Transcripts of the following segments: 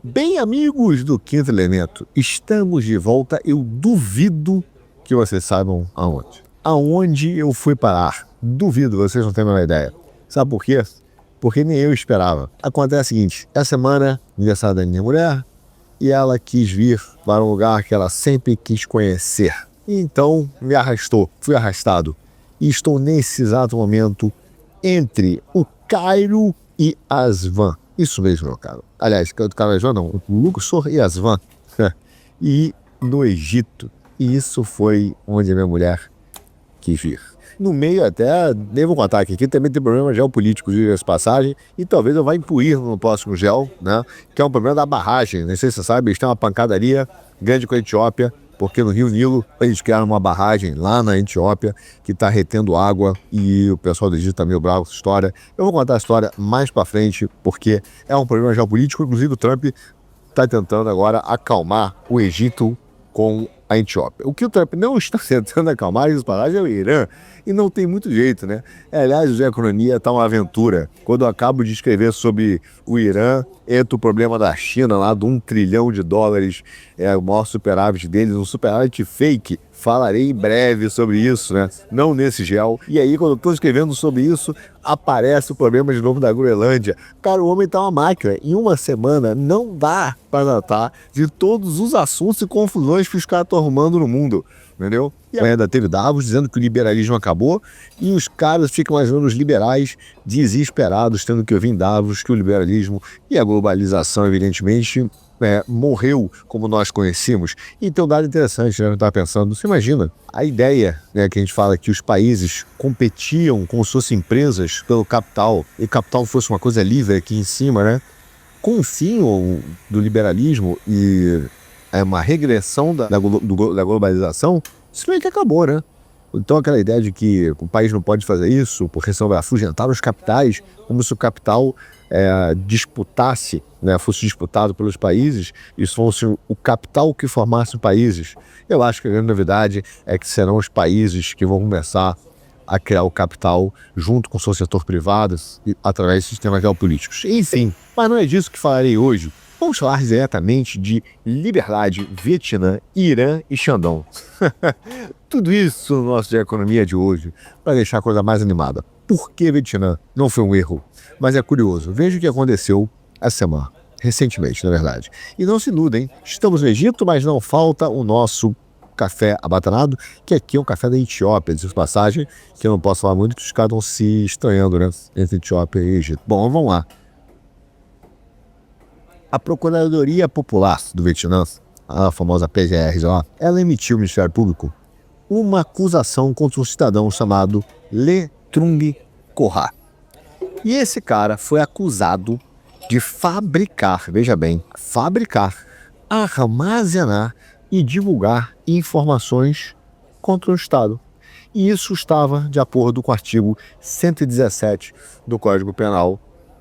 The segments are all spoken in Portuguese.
Bem, amigos do Quinto Elemento, estamos de volta. Eu duvido que vocês saibam aonde. Aonde eu fui parar? Duvido, vocês não têm a menor ideia. Sabe por quê? Porque nem eu esperava. Acontece o seguinte, essa semana, aniversário da minha mulher, e ela quis vir para um lugar que ela sempre quis conhecer. Então, me arrastou, fui arrastado. E estou nesse exato momento entre o Cairo e Aswan. Isso mesmo, meu caro. Aliás, o Cairo e Aswan não, o Luxor e Aswan. E no Egito. E isso foi onde a minha mulher quis vir. No meio até, devo contar que aqui também tem problema geopolítico de essa passagem, e talvez eu vá incluir no próximo gel, né? Que é um problema da barragem. Não sei se você sabe, eles têm uma pancadaria grande com a Etiópia, porque no Rio Nilo eles criaram uma barragem lá na Etiópia que está retendo água, e o pessoal do Egito está meio bravo com essa história. Eu vou contar a história mais para frente, porque é um problema geopolítico. Inclusive o Trump está tentando agora acalmar o Egito com a Etiópia. O que o Trump não está tentando acalmar as paradas é o Irã, e não tem muito jeito, né? Aliás, a economia está uma aventura. Quando eu acabo de escrever sobre o Irã, entra o problema da China lá, de $1 trilhão, é o maior superávit deles, um superávit fake. Falarei em breve sobre isso, né? Não nesse gel. E aí, quando eu estou escrevendo sobre isso, aparece o problema de novo da Groenlândia. Cara, o homem tá uma máquina. Em uma semana não dá para tratar de todos os assuntos e confusões que os caras estão arrumando no mundo, entendeu? E ainda teve Davos dizendo que o liberalismo acabou, e os caras ficam imaginando os liberais desesperados, tendo que ouvir em Davos que o liberalismo e a globalização, evidentemente, morreu como nós conhecemos. E tem um dado interessante, né? Eu estava pensando, você imagina a ideia, né, que a gente fala que os países competiam como se fossem empresas pelo capital, e capital fosse uma coisa livre aqui em cima, né? Com o fim do liberalismo e uma regressão da globalização, isso meio que acabou, né? Então aquela ideia de que o país não pode fazer isso porque senão vai afugentar os capitais, como se o capital disputasse, né, fosse disputado pelos países, isso fosse o capital que formasse os países. Eu acho que a grande novidade é que serão os países que vão começar a criar o capital junto com o seu setor privado através de sistemas geopolíticos. Enfim, mas não é disso que falarei hoje. Vamos falar diretamente de liberdade, Vietnã, Irã e Xandão. Tudo isso no nosso de economia de hoje, para deixar a coisa mais animada. Por que Vietnã? Não foi um erro, mas é curioso. Veja o que aconteceu essa semana, recentemente, na verdade. E não se iludem, estamos no Egito, mas não falta o nosso café abatanado, que aqui é um café da Etiópia, de passagem, que eu não posso falar muito, que os caras estão se estranhando, né, entre Etiópia e Egito. Bom, vamos lá. A Procuradoria Popular do Vietnã, a famosa PGR, ela emitiu ao Ministério Público uma acusação contra um cidadão chamado Le Trung Corra. E esse cara foi acusado de fabricar, veja bem, armazenar e divulgar informações contra o Estado. E isso estava de acordo com o artigo 117 do Código Penal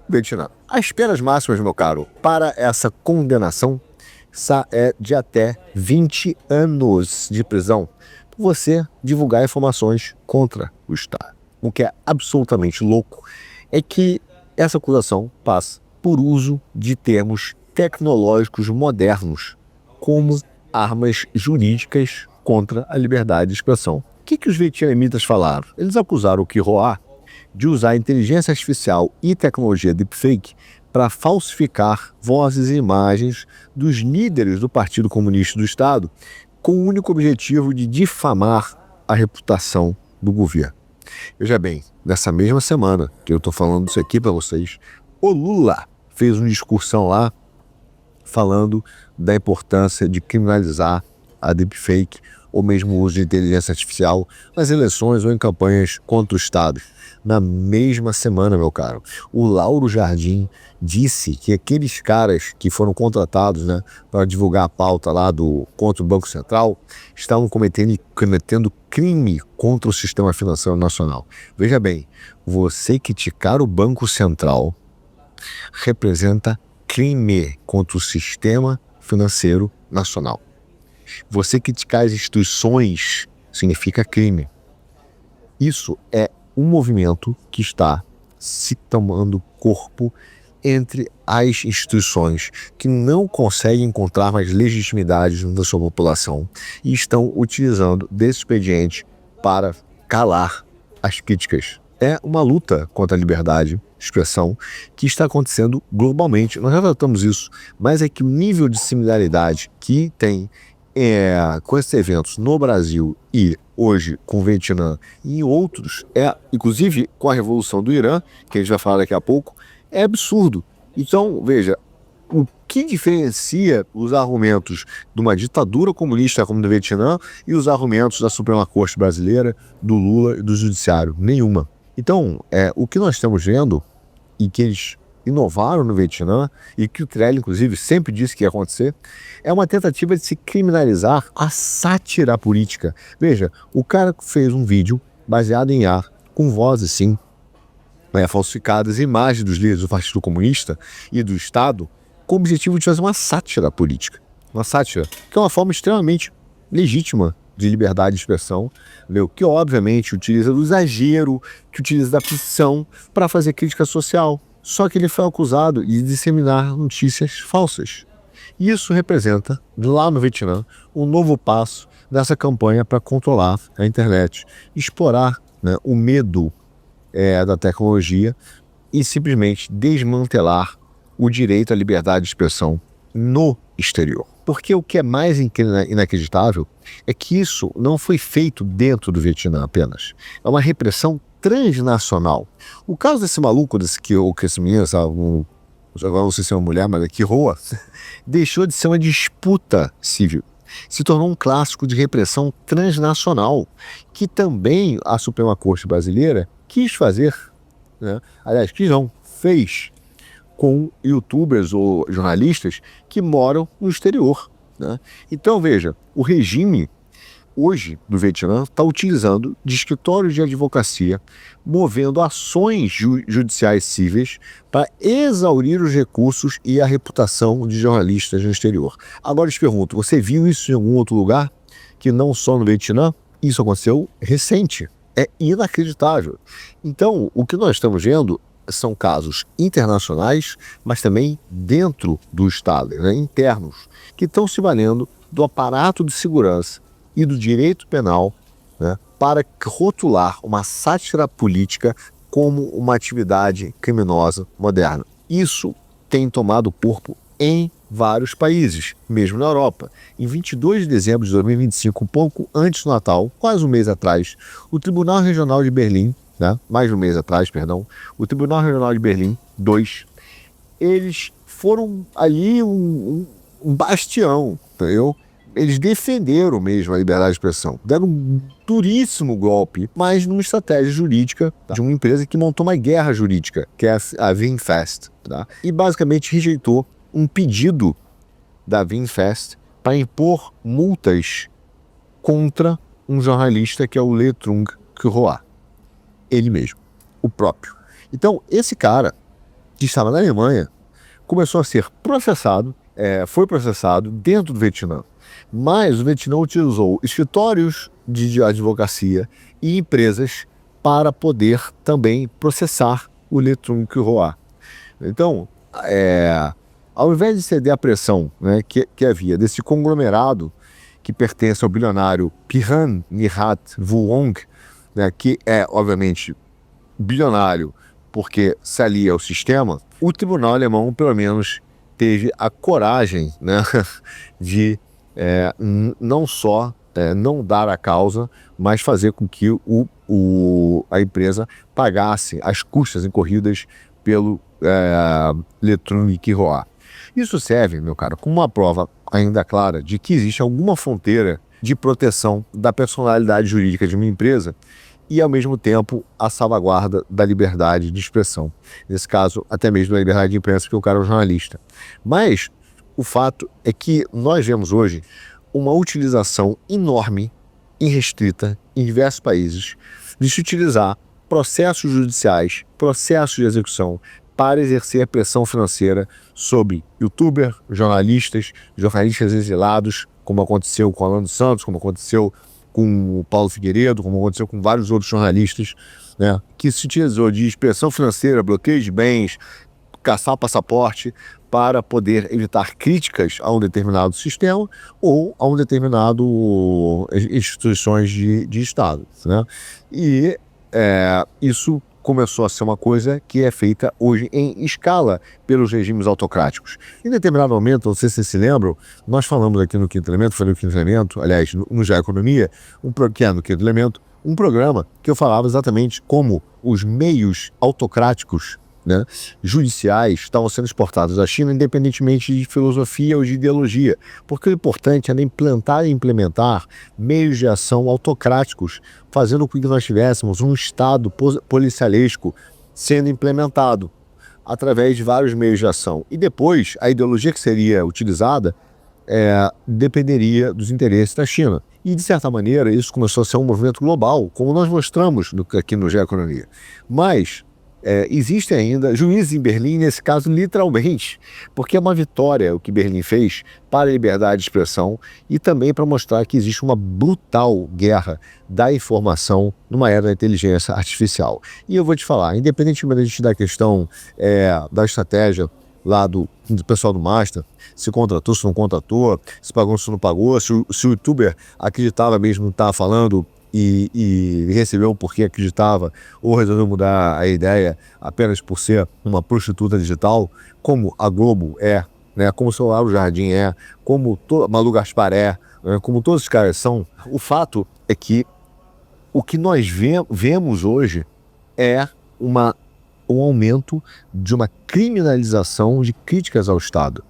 Vietnã. As penas máximas, meu caro, para essa condenação é de até 20 anos de prisão por você divulgar informações contra o Estado. O que é absolutamente louco é que essa acusação passa por uso de termos tecnológicos modernos como armas jurídicas contra a liberdade de expressão. O que os vietnamitas falaram? Eles acusaram o Qui Hoa de usar inteligência artificial e tecnologia deepfake para falsificar vozes e imagens dos líderes do Partido Comunista do Estado, com o único objetivo de difamar a reputação do governo. Veja bem, nessa mesma semana que eu estou falando isso aqui para vocês, o Lula fez uma discussão lá falando da importância de criminalizar a deepfake ou mesmo o uso de inteligência artificial nas eleições ou em campanhas contra o Estado. Na mesma semana, meu caro, o Lauro Jardim disse que aqueles caras que foram contratados, né, para divulgar a pauta lá contra o Banco Central estavam cometendo crime contra o sistema financeiro nacional. Veja bem, você criticar o Banco Central representa crime contra o sistema financeiro nacional. Você criticar as instituições significa crime. Isso é um movimento que está se tomando corpo entre as instituições que não conseguem encontrar mais legitimidade da sua população e estão utilizando desse expediente para calar as críticas. É uma luta contra a liberdade de expressão que está acontecendo globalmente. Nós já tratamos isso, mas é que o nível de similaridade que tem com esses eventos no Brasil e hoje com o Vietnã e em outros, inclusive com a Revolução do Irã, que a gente vai falar daqui a pouco, é absurdo. Então, veja, o que diferencia os argumentos de uma ditadura comunista como do Vietnã e os argumentos da Suprema Corte brasileira, do Lula e do Judiciário? Nenhuma. Então, o que nós estamos vendo, e que eles inovaram no Vietnã, e que o Trelli, inclusive, sempre disse que ia acontecer, é uma tentativa de se criminalizar a sátira política. Veja, o cara fez um vídeo baseado em ar, com vozes, sim, falsificadas, imagens dos líderes do Partido Comunista e do Estado, com o objetivo de fazer uma sátira política. Uma sátira, que é uma forma extremamente legítima de liberdade de expressão, que obviamente utiliza do exagero, que utiliza da ficção para fazer crítica social. Só que ele foi acusado de disseminar notícias falsas. E isso representa, lá no Vietnã, um novo passo dessa campanha para controlar a internet, explorar o medo da tecnologia e simplesmente desmantelar o direito à liberdade de expressão no exterior. Porque o que é mais inacreditável é que isso não foi feito dentro do Vietnã apenas. É uma repressão transnacional. O caso desse maluco, esse menino, agora não sei se é uma mulher, mas que Roa, deixou de ser uma disputa civil. Se tornou um clássico de repressão transnacional, que também a Suprema Corte brasileira quis fazer, aliás, fez com youtubers ou jornalistas que moram no exterior. Então, veja, o regime hoje do Vietnã está utilizando de escritórios de advocacia, movendo ações judiciais cíveis para exaurir os recursos e a reputação de jornalistas no exterior. Agora eu te pergunto, você viu isso em algum outro lugar que não só no Vietnã? Isso aconteceu recente. É inacreditável. Então, o que nós estamos vendo são casos internacionais, mas também dentro do Estado, internos, que estão se valendo do aparato de segurança e do direito penal para rotular uma sátira política como uma atividade criminosa moderna. Isso tem tomado corpo em vários países, mesmo na Europa. Em 22 de dezembro de 2025, um pouco antes do Natal, quase um mês atrás, o Tribunal Regional de Berlim, mais de um mês atrás, perdão, o Tribunal Regional de Berlim 2, eles foram ali um bastião, entendeu? Eles defenderam mesmo a liberdade de expressão, deram um duríssimo golpe, mas numa estratégia jurídica de uma empresa que montou uma guerra jurídica, que é a VinFast, e basicamente rejeitou um pedido da VinFast para impor multas contra um jornalista que é o Le Trung Hoa, ele mesmo, o próprio. Então, esse cara, que estava na Alemanha, começou a ser processado, foi processado dentro do Vietnã. Mas o Vietnã utilizou escritórios de advocacia e empresas para poder também processar o Le Trung Hoa. Então, ao invés de ceder à pressão que havia desse conglomerado que pertence ao bilionário Piran Nihat Vuong, que é, obviamente, bilionário porque se alia ao sistema, o tribunal alemão, pelo menos, teve a coragem de não só não dar a causa, mas fazer com que a empresa pagasse as custas incorridas pelo Le Trung Hoa. Isso serve, meu caro, como uma prova ainda clara de que existe alguma fronteira de proteção da personalidade jurídica de uma empresa e, ao mesmo tempo, a salvaguarda da liberdade de expressão. Nesse caso, até mesmo da liberdade de imprensa, porque o cara é um jornalista. Mas o fato é que nós vemos hoje uma utilização enorme, irrestrita, em diversos países, de se utilizar processos judiciais, processos de execução, para exercer pressão financeira sobre youtubers, jornalistas exilados, como aconteceu com o Alan dos Santos, como aconteceu com o Paulo Figueiredo, como aconteceu com vários outros jornalistas, que se utilizou de expressão financeira, bloqueio de bens, caçar passaporte para poder evitar críticas a um determinado sistema ou a um determinado instituições de Estado, né? E isso começou a ser uma coisa que é feita hoje em escala pelos regimes autocráticos. Em determinado momento, não sei se vocês se lembram, nós falamos aqui no Quinto Elemento, foi no Quinto Elemento, aliás, no Já Economia, que é no Quinto Elemento, um programa que eu falava exatamente como os meios autocráticos, né, judiciais estavam sendo exportados da China independentemente de filosofia ou de ideologia, porque o importante era implantar e implementar meios de ação autocráticos, fazendo com que nós tivéssemos um Estado policialesco sendo implementado através de vários meios de ação. E depois, a ideologia que seria utilizada dependeria dos interesses da China. E, de certa maneira, isso começou a ser um movimento global, como nós mostramos aqui no Geoeconomia. Mas existem ainda juízes em Berlim, nesse caso, literalmente, porque é uma vitória o que Berlim fez para a liberdade de expressão e também para mostrar que existe uma brutal guerra da informação numa era da inteligência artificial. E eu vou te falar, independentemente da questão da estratégia lá do pessoal do Master, se contratou, se não contratou, se pagou, se não pagou, se o youtuber acreditava mesmo no que estava falando e recebeu porque acreditava ou resolveu mudar a ideia apenas por ser uma prostituta digital, como a Globo né, como o Celular do Jardim como Malu Gaspar né, como todos os caras são. O fato é que o que nós vemos hoje é um aumento de uma criminalização de críticas ao Estado.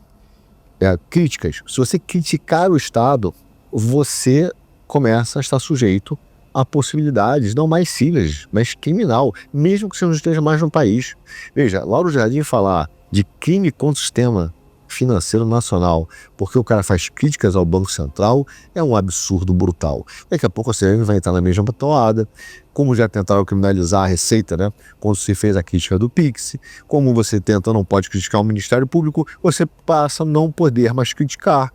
Críticas. Se você criticar o Estado, você começa a estar sujeito a possibilidades, não mais cíveis, mas criminal, mesmo que você não esteja mais no país. Veja, Lauro Jardim falar de crime contra o sistema financeiro nacional, porque o cara faz críticas ao Banco Central, é um absurdo brutal. Daqui a pouco você vai entrar na mesma toada, como já tentaram criminalizar a Receita, né? Quando se fez a crítica do Pix, como você não pode criticar o Ministério Público, você passa a não poder mais criticar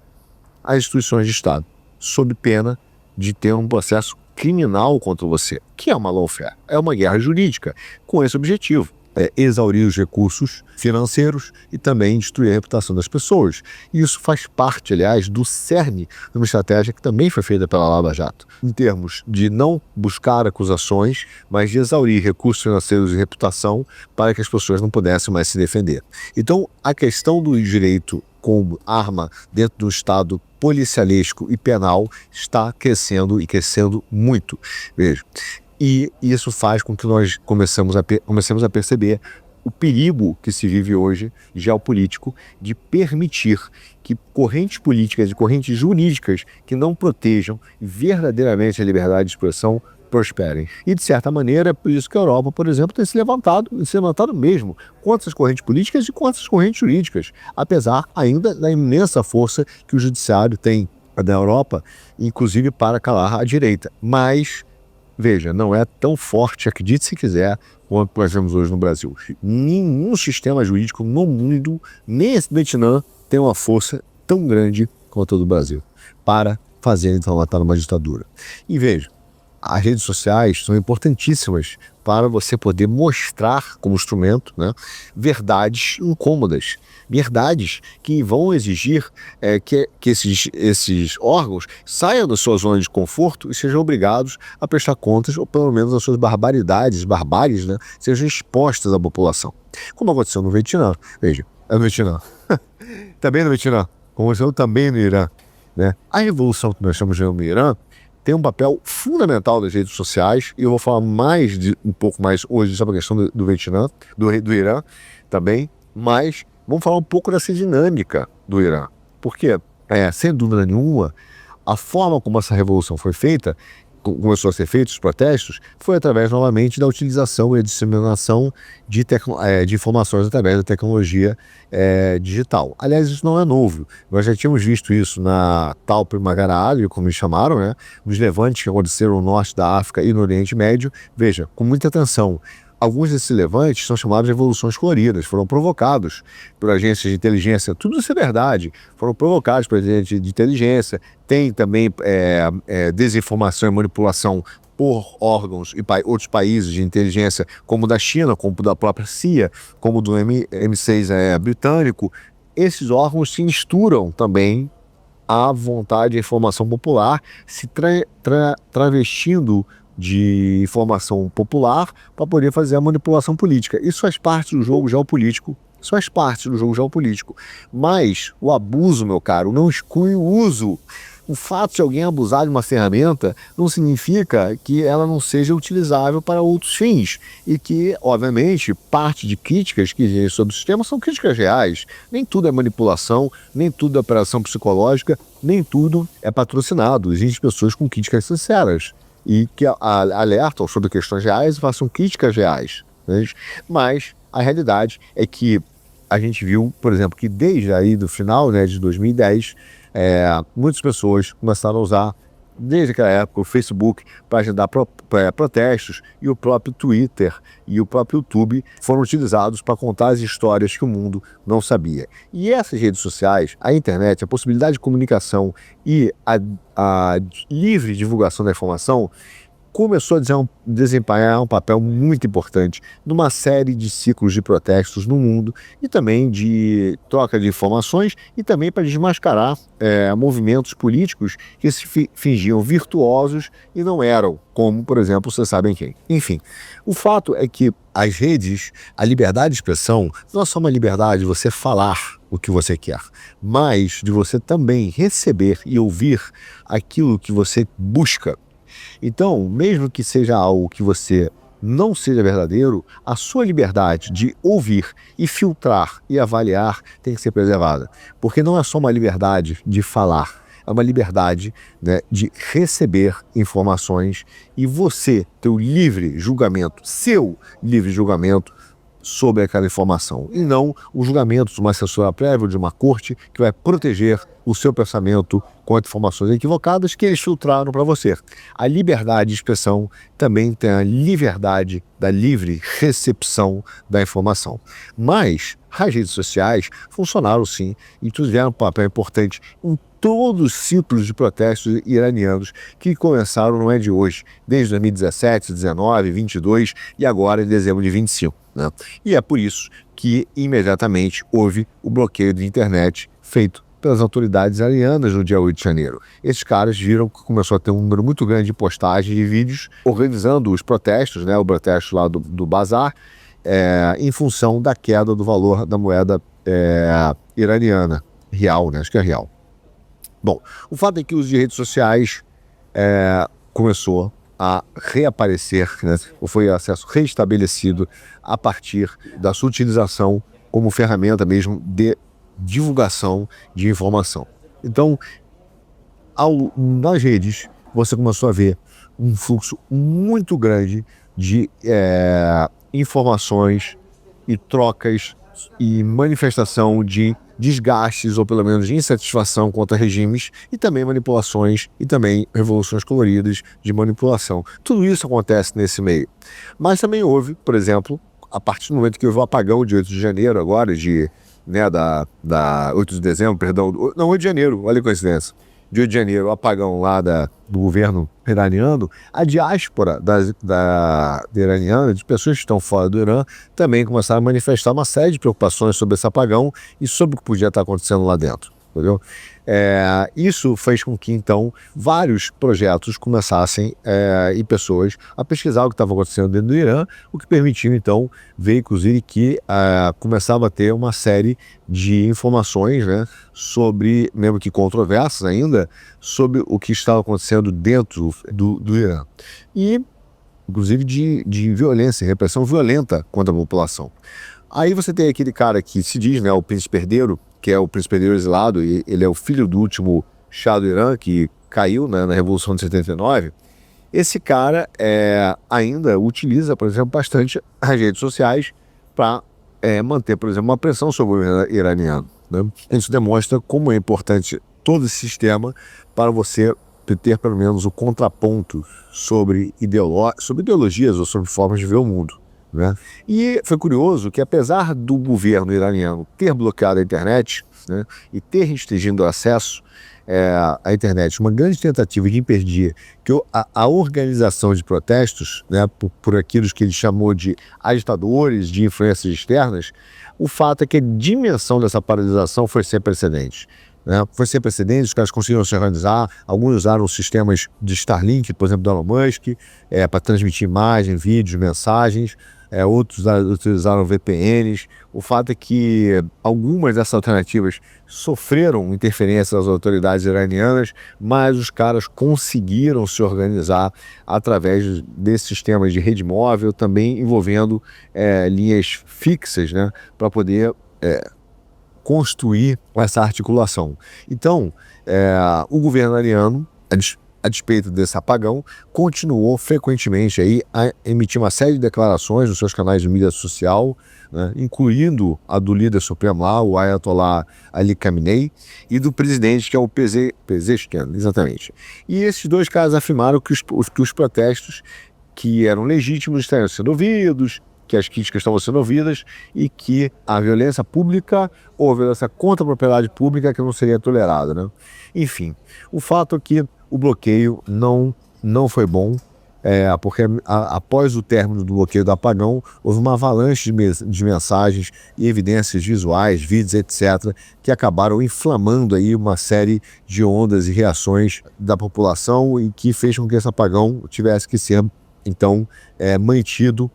as instituições de Estado, sob pena de ter um processo criminal contra você, que é uma lawfare, é uma guerra jurídica, com esse objetivo. Exaurir os recursos financeiros e também destruir a reputação das pessoas. E isso faz parte, aliás, do cerne de uma estratégia que também foi feita pela Lava Jato, em termos de não buscar acusações, mas de exaurir recursos financeiros e reputação para que as pessoas não pudessem mais se defender. Então, a questão do direito como arma dentro do Estado policialesco e penal está crescendo e crescendo muito. Veja. E isso faz com que nós comecemos a perceber o perigo que se vive hoje, geopolítico, de permitir que correntes políticas e correntes jurídicas que não protejam verdadeiramente a liberdade de expressão prosperem. E, de certa maneira, é por isso que a Europa, por exemplo, tem se levantado mesmo contra essas correntes políticas e contra essas correntes jurídicas, apesar ainda da imensa força que o judiciário tem da Europa, inclusive para calar a direita. Mas veja, não é tão forte, acredite se quiser, quanto nós vemos hoje no Brasil. Nenhum sistema jurídico no mundo, nem esse do Vietnã, tem uma força tão grande quanto a do Brasil, para fazer, então, matar numa ditadura. E veja, as redes sociais são importantíssimas para você poder mostrar como instrumento, né, verdades incômodas, verdades que vão exigir que esses órgãos saiam da sua zona de conforto e sejam obrigados a prestar contas, ou pelo menos as suas barbáries, né, sejam expostas à população. Como aconteceu no Vietnã. Veja, é no Vietnã. Também no Vietnã, como aconteceu também no Irã. Né? A revolução que nós estamos vendo no Irã tem um papel fundamental das redes sociais, e eu vou falar um pouco mais hoje sobre a questão do Vietnã, do Irã também, mas vamos falar um pouco dessa dinâmica do Irã. Porque, sem dúvida nenhuma, a forma como essa revolução foi feita, começou a ser feitos os protestos, foi através novamente da utilização e disseminação de informações através da tecnologia digital. Aliás, isso não é novo. Nós já tínhamos visto isso na tal Primavera Árabe, como eles chamaram, né? Nos levantes que aconteceram no norte da África e no Oriente Médio. Veja, com muita atenção. Alguns desses levantes são chamados de revoluções coloridas, foram provocados por agências de inteligência, tudo isso é verdade, foram provocados por agências de inteligência, tem também desinformação e manipulação por órgãos e outros países de inteligência, como o da China, como o da própria CIA, como o do M6 britânico, esses órgãos se misturam também à vontade de informação popular, se travestindo de informação popular para poder fazer a manipulação política. Isso faz parte do jogo geopolítico. Isso faz parte do jogo geopolítico. Mas o abuso, meu caro, não exclui o uso. O fato de alguém abusar de uma ferramenta não significa que ela não seja utilizável para outros fins. E que, obviamente, parte de críticas que existem sobre o sistema são críticas reais. Nem tudo é manipulação, nem tudo é operação psicológica, nem tudo é patrocinado. Existem pessoas com críticas sinceras e que alertam sobre questões reais e façam críticas reais. Né? Mas a realidade é que a gente viu, por exemplo, que desde aí do final, né, de 2010, muitas pessoas começaram a usar, desde aquela época, o Facebook para agendar protestos, e o próprio Twitter e o próprio YouTube foram utilizados para contar as histórias que o mundo não sabia. E essas redes sociais, a internet, a possibilidade de comunicação e a livre divulgação da informação começou a desempenhar um papel muito importante numa série de ciclos de protestos no mundo e também de troca de informações e também para desmascarar movimentos políticos que se fingiam virtuosos e não eram, como, por exemplo, vocês sabem quem. Enfim, o fato é que as redes, a liberdade de expressão, não é só uma liberdade de você falar o que você quer, mas de você também receber e ouvir aquilo que você busca. Então, mesmo que seja algo que você não seja verdadeiro, a sua liberdade de ouvir e filtrar e avaliar tem que ser preservada. Porque não é só uma liberdade de falar, é uma liberdade, né, de receber informações e você ter o livre julgamento, seu livre julgamento sobre aquela informação, e não o julgamento de uma assessora prévia de uma corte que vai proteger o seu pensamento contra informações equivocadas que eles filtraram para você. A liberdade de expressão também tem a liberdade da livre recepção da informação. Mas as redes sociais funcionaram sim e tiveram um papel importante em todos os ciclos de protestos iranianos que começaram, não é de hoje, desde 2017, 19, 22 e agora em dezembro de 25. Né? E é por isso que imediatamente houve o bloqueio de internet feito pelas autoridades iranianas no dia 8 de janeiro. Esses caras viram que começou a ter um número muito grande de postagens de vídeos organizando os protestos, né, o protesto lá do Bazar, em função da queda do valor da moeda iraniana, real, né, acho que é real. Bom, o fato é que o uso de redes sociais começou a reaparecer, né, ou foi acesso restabelecido a partir da sua utilização como ferramenta mesmo de divulgação de informação. Então, nas redes, você começou a ver um fluxo muito grande de informações e trocas e manifestação de desgastes ou pelo menos de insatisfação contra regimes e também manipulações e também revoluções coloridas de manipulação. Tudo isso acontece nesse meio. Mas também houve, por exemplo, a partir do momento que houve o apagão de 8 de janeiro agora, da 8 de dezembro, perdão, não, 8 de janeiro, olha a coincidência. De 8 de janeiro, o apagão lá do governo iraniano, a diáspora iraniana, de pessoas que estão fora do Irã, também começaram a manifestar uma série de preocupações sobre esse apagão e sobre o que podia estar acontecendo lá dentro. Entendeu? Isso fez com que, então, vários projetos começassem e pessoas a pesquisar o que estava acontecendo dentro do Irã, o que permitiu, então, ver, inclusive, que começava a ter uma série de informações, né, sobre, mesmo que controversas ainda, sobre o que estava acontecendo dentro do Irã. E, inclusive, de violência, repressão violenta contra a população. Aí você tem aquele cara que se diz, né, o príncipe herdeiro, que é o príncipe herdeiro exilado, e ele é o filho do último Shah do Irã, que caiu, né, na Revolução de 79. Esse cara ainda utiliza, por exemplo, bastante as redes sociais para manter, por exemplo, uma pressão sobre o iraniano. Né? Isso demonstra como é importante todo esse sistema para você ter pelo menos o contraponto sobre ideologias ou sobre formas de ver o mundo. né? E foi curioso que, apesar do governo iraniano ter bloqueado a internet, né, e ter restringido o acesso à internet, uma grande tentativa de impedir que a organização de protestos, né, por aqueles que ele chamou de agitadores, de influências externas, o fato é que a dimensão dessa paralisação foi sem precedentes. Né? Foi sem precedentes, os caras conseguiram se organizar, alguns usaram sistemas de Starlink, por exemplo, do Elon Musk, para transmitir imagens, vídeos, mensagens, outros utilizaram VPNs. O fato é que algumas dessas alternativas sofreram interferência das autoridades iranianas, mas os caras conseguiram se organizar através desses sistemas de rede móvel, também envolvendo linhas fixas, né, para poder construir essa articulação. Então, o governo iraniano, a despeito desse apagão, continuou frequentemente aí a emitir uma série de declarações nos seus canais de mídia social, né, incluindo a do líder supremo lá, o Ayatollah Ali Khamenei, e do presidente, que é o Pezeshkian, exatamente. E esses dois caras afirmaram que os protestos, que eram legítimos, estariam sendo ouvidos, que as críticas estavam sendo ouvidas e que a violência pública ou a violência contra a propriedade pública que não seria tolerada, né? Enfim, o fato é que o bloqueio não foi bom, porque após o término do bloqueio do apagão, houve uma avalanche de mensagens e evidências visuais, vídeos, etc., que acabaram inflamando aí uma série de ondas e reações da população e que fez com que esse apagão tivesse que ser então mantido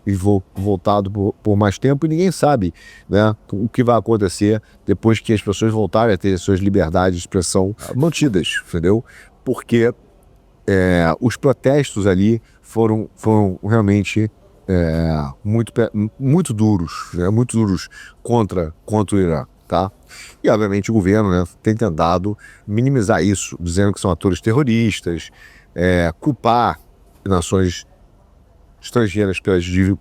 e voltado por mais tempo, e ninguém sabe, né, o que vai acontecer depois que as pessoas voltarem a ter suas liberdades de expressão mantidas, entendeu? Porque os protestos ali foram realmente muito duros, né, muito duros contra o Irã. Tá? E obviamente o governo, né, tem tentado minimizar isso, dizendo que são atores terroristas, culpar nações estrangeiras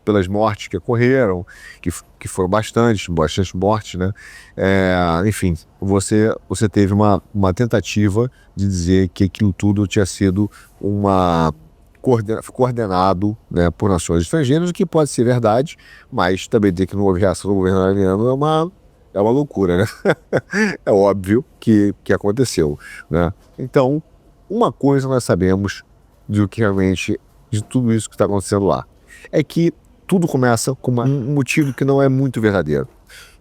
pelas mortes que ocorreram, que foram bastante mortes, né? Enfim, você teve uma tentativa de dizer que aquilo tudo tinha sido coordenado, né, por nações estrangeiras, o que pode ser verdade, mas também dizer que não houve reação do governo iraniano é uma loucura, né? É óbvio que aconteceu, né? Então, uma coisa nós sabemos de tudo isso que está acontecendo lá, é que tudo começa com um motivo que não é muito verdadeiro,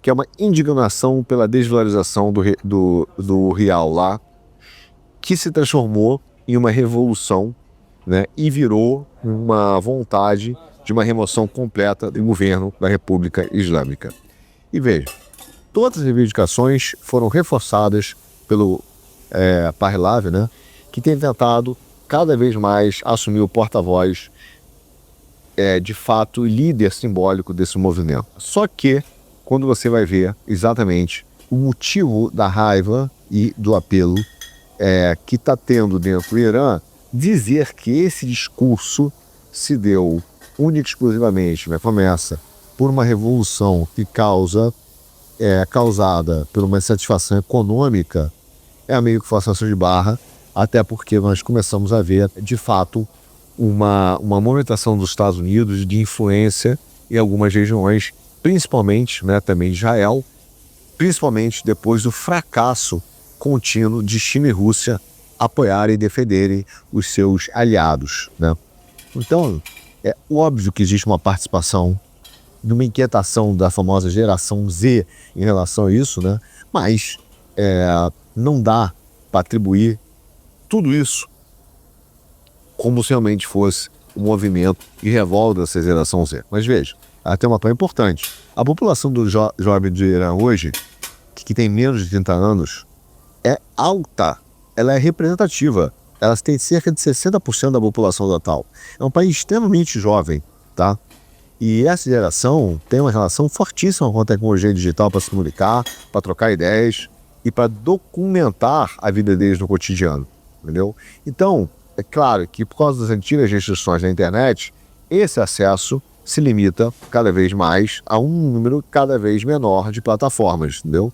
que é uma indignação pela desvalorização do real lá, que se transformou em uma revolução, né, e virou uma vontade de uma remoção completa do governo da República Islâmica. E veja, todas as reivindicações foram reforçadas pelo Pahlavi, né, que tem tentado cada vez mais assumir o porta-voz, de fato, líder simbólico desse movimento. Só que, quando você vai ver exatamente o motivo da raiva e do apelo que está tendo dentro do Irã, dizer que esse discurso se deu única e exclusivamente, né, começa por uma revolução que causada por uma insatisfação econômica, é meio que forçação de barra, até porque nós começamos a ver, de fato, uma movimentação dos Estados Unidos de influência em algumas regiões, principalmente, né, também Israel, principalmente depois do fracasso contínuo de China e Rússia apoiarem e defenderem os seus aliados, né? Então, é óbvio que existe uma participação, numa inquietação da famosa geração Z em relação a isso, né? Mas não dá para atribuir tudo isso como se realmente fosse um movimento de revolta dessa geração Z. Mas veja, ela tem uma coisa importante. A população do jovem do Irã hoje, que tem menos de 30 anos, é alta, ela é representativa. Elas têm cerca de 60% da população total. É um país extremamente jovem, tá? E essa geração tem uma relação fortíssima com a tecnologia digital para se comunicar, para trocar ideias e para documentar a vida deles no cotidiano. Entendeu? Então, é claro que por causa das antigas restrições da internet, esse acesso se limita cada vez mais a um número cada vez menor de plataformas, entendeu?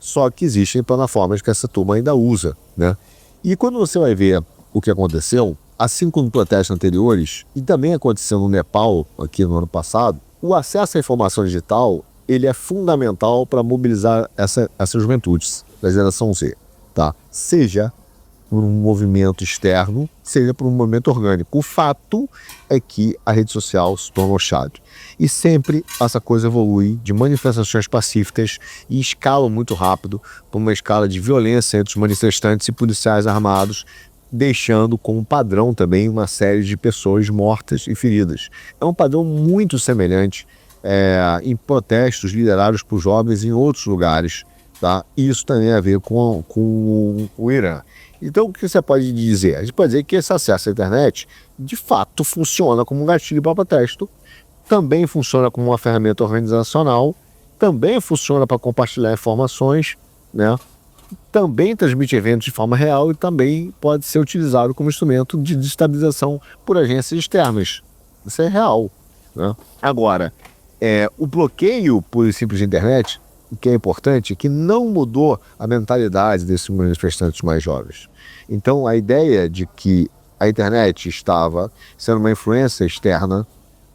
Só que existem plataformas que essa turma ainda usa, né? E quando você vai ver o que aconteceu, assim como protestos anteriores, e também aconteceu no Nepal, aqui no ano passado, o acesso à informação digital ele é fundamental para mobilizar essa juventude da geração Z, tá? Seja por um movimento externo, seja por um movimento orgânico. O fato é que a rede social se tornou chave. E sempre essa coisa evolui de manifestações pacíficas e escala muito rápido para uma escala de violência entre os manifestantes e policiais armados, deixando como padrão também uma série de pessoas mortas e feridas. É um padrão muito semelhante em protestos liderados por jovens em outros lugares, tá? Isso também tem a ver com o Irã. Então, o que você pode dizer? A gente pode dizer que esse acesso à internet, de fato, funciona como um gatilho para protesto, também funciona como uma ferramenta organizacional, também funciona para compartilhar informações, né? Também transmite eventos de forma real e também pode ser utilizado como instrumento de destabilização por agências externas. Isso é real, né? Agora, o bloqueio por simples internet, o que é importante é que não mudou a mentalidade desses manifestantes mais jovens. Então, a ideia de que a internet estava sendo uma influência externa,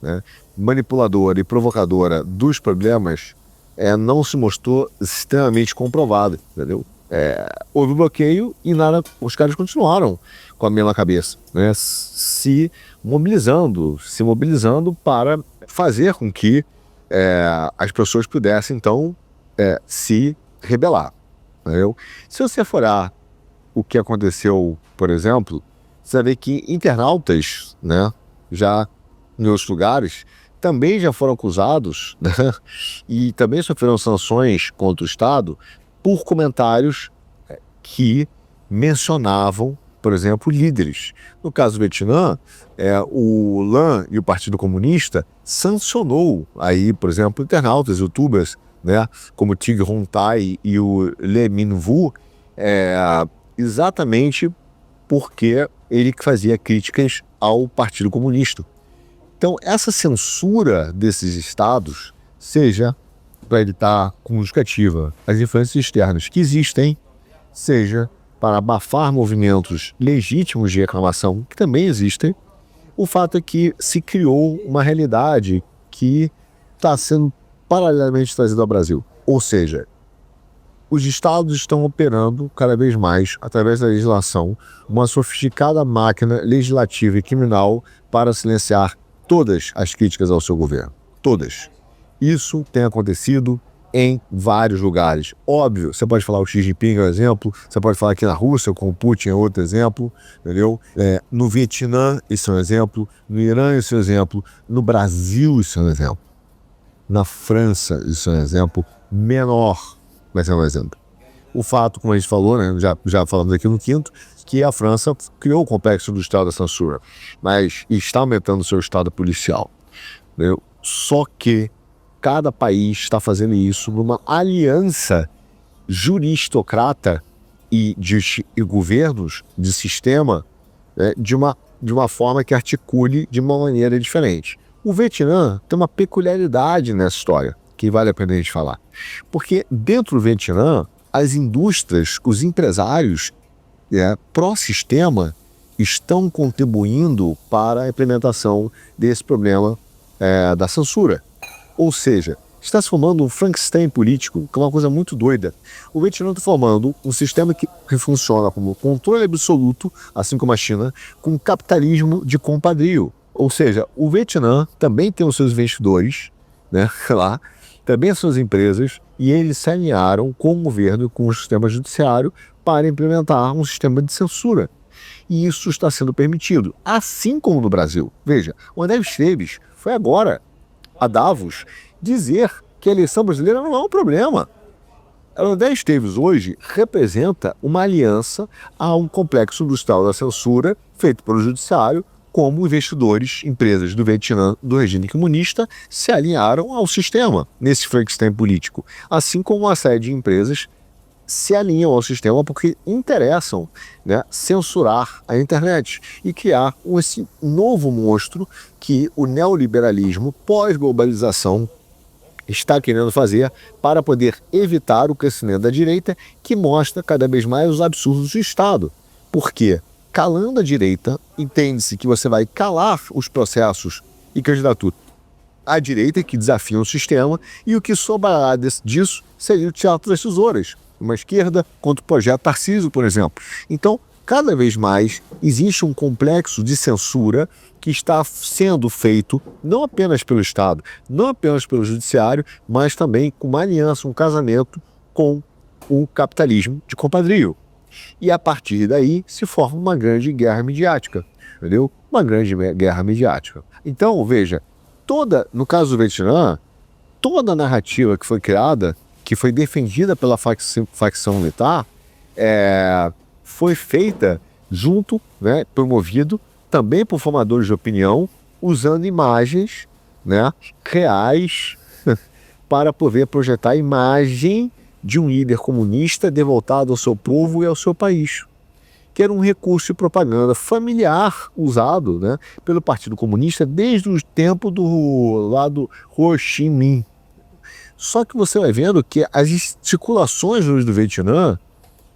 né, manipuladora e provocadora dos problemas, não se mostrou extremamente comprovada, entendeu? Houve bloqueio e nada, os caras continuaram com a mesma cabeça, né, se mobilizando para fazer com que as pessoas pudessem, então, se rebelar, entendeu? Se você for o que aconteceu, por exemplo, você vai ver que internautas, né, já em outros lugares, também já foram acusados, né, e também sofreram sanções contra o Estado por comentários que mencionavam, por exemplo, líderes. No caso do Vietnã, o LAN e o Partido Comunista sancionou aí, por exemplo, internautas, youtubers, né, como o Tig Hon Tai e o Lee Min-woo, exatamente porque ele fazia críticas ao Partido Comunista. Então, essa censura desses estados, seja para evitar como justificativa as influências externas que existem, seja para abafar movimentos legítimos de reclamação, que também existem, o fato é que se criou uma realidade que está sendo paralelamente trazida ao Brasil. Ou seja, os estados estão operando cada vez mais, através da legislação, uma sofisticada máquina legislativa e criminal para silenciar todas as críticas ao seu governo. Todas. Isso tem acontecido em vários lugares. Óbvio, você pode falar o Xi Jinping é um exemplo, você pode falar aqui na Rússia com o Putin é outro exemplo, entendeu? No Vietnã isso é um exemplo, no Irã isso é um exemplo, no Brasil isso é um exemplo, na França isso é um exemplo menor, mas é um exemplo. O fato, como a gente falou, né, já falamos aqui no quinto, que a França criou o complexo do estado da censura, mas está aumentando o seu estado policial, entendeu? Só que cada país está fazendo isso numa aliança juristocrata e governos de sistema, né, de uma forma que articule de uma maneira diferente. O Vietnã tem uma peculiaridade nessa história, que vale a pena a gente falar. Porque dentro do Vietnã, as indústrias, os empresários pró-sistema estão contribuindo para a implementação desse problema da censura. Ou seja, está se formando um Frankenstein político, que é uma coisa muito doida. O Vietnã está formando um sistema que funciona como controle absoluto, assim como a China, com capitalismo de compadrio. Ou seja, o Vietnã também tem os seus investidores, né, lá, também as suas empresas, e eles se alinharam com o governo, com o sistema judiciário, para implementar um sistema de censura. E isso está sendo permitido, assim como no Brasil. Veja, o André Esteves foi agora a Davos dizer que a eleição brasileira não é um problema. O André Esteves hoje representa uma aliança a um complexo industrial da censura feito pelo judiciário, como investidores, empresas do Vietnã, do regime comunista, se alinharam ao sistema nesse Frankenstein político, assim como uma série de empresas se alinham ao sistema porque interessam, né, censurar a internet e criar esse novo monstro que o neoliberalismo pós-globalização está querendo fazer para poder evitar o crescimento da direita, que mostra cada vez mais os absurdos do Estado. Por quê? calando a direita, entende-se que você vai calar os processos e candidaturas à direita que desafiam o sistema, e o que sobrará disso seria o teatro das tesouras, uma esquerda contra o projeto Tarcísio, por exemplo. Então, cada vez mais existe um complexo de censura que está sendo feito não apenas pelo Estado, não apenas pelo Judiciário, mas também com uma aliança, um casamento com o capitalismo de compadrio. E a partir daí se forma uma grande guerra midiática, entendeu? Uma grande guerra midiática. Então, veja, no caso do Vietnã, toda a narrativa que foi criada, que foi defendida pela facção militar, foi feita junto, né, promovido também por formadores de opinião, usando imagens, né, reais para poder projetar a imagem de um líder comunista devoltado ao seu povo e ao seu país, que era um recurso de propaganda familiar usado, né, pelo Partido Comunista desde o tempo do lado Ho Chi Minh. Só que você vai vendo que as gesticulações do Vietnã,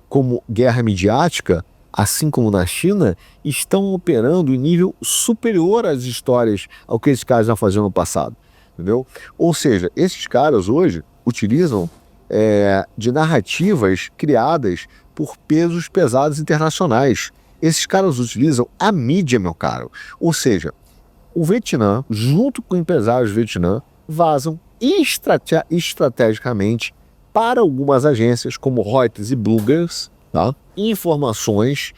como guerra midiática, assim como na China, estão operando em nível superior às histórias ao que esses caras já faziam no passado, entendeu? Ou seja, esses caras hoje utilizam de narrativas criadas por pesos pesados internacionais. Esses caras utilizam a mídia, meu caro. Ou seja, o Vietnã, junto com empresários do Vietnã, vazam estrategicamente para algumas agências como Reuters e Bloomberg, tá, informações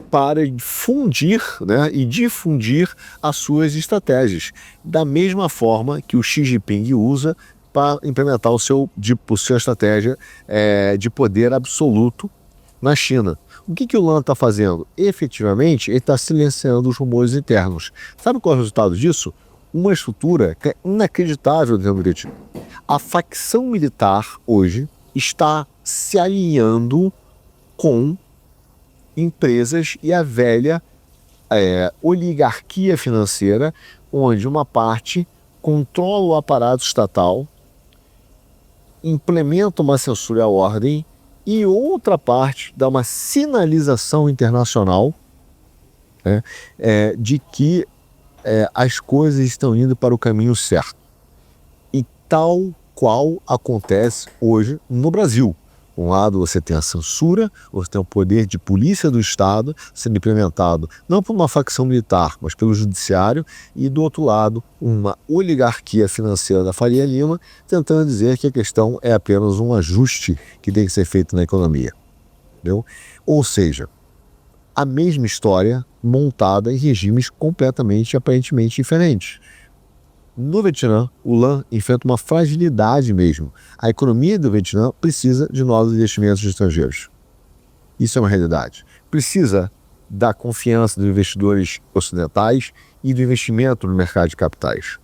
para difundir, né, e difundir as suas estratégias, da mesma forma que o Xi Jinping usa para implementar sua estratégia de poder absoluto na China. O que o Lan está fazendo? Efetivamente, ele está silenciando os rumores internos. Sabe qual é o resultado disso? Uma estrutura que é inacreditável dentro do Vietnã. A facção militar hoje está se alinhando com empresas e a velha oligarquia financeira, onde uma parte controla o aparato estatal, implementa uma censura à ordem e outra parte dá uma sinalização internacional, né, de que as coisas estão indo para o caminho certo. E tal qual acontece hoje no Brasil. De um lado você tem a censura, você tem o poder de polícia do Estado sendo implementado não por uma facção militar, mas pelo judiciário, e do outro lado uma oligarquia financeira da Faria Lima tentando dizer que a questão é apenas um ajuste que tem que ser feito na economia. Entendeu? Ou seja, a mesma história montada em regimes completamente, aparentemente diferentes. No Vietnã, o Lan enfrenta uma fragilidade mesmo. A economia do Vietnã precisa de novos investimentos estrangeiros. Isso é uma realidade. Precisa da confiança dos investidores ocidentais e do investimento no mercado de capitais.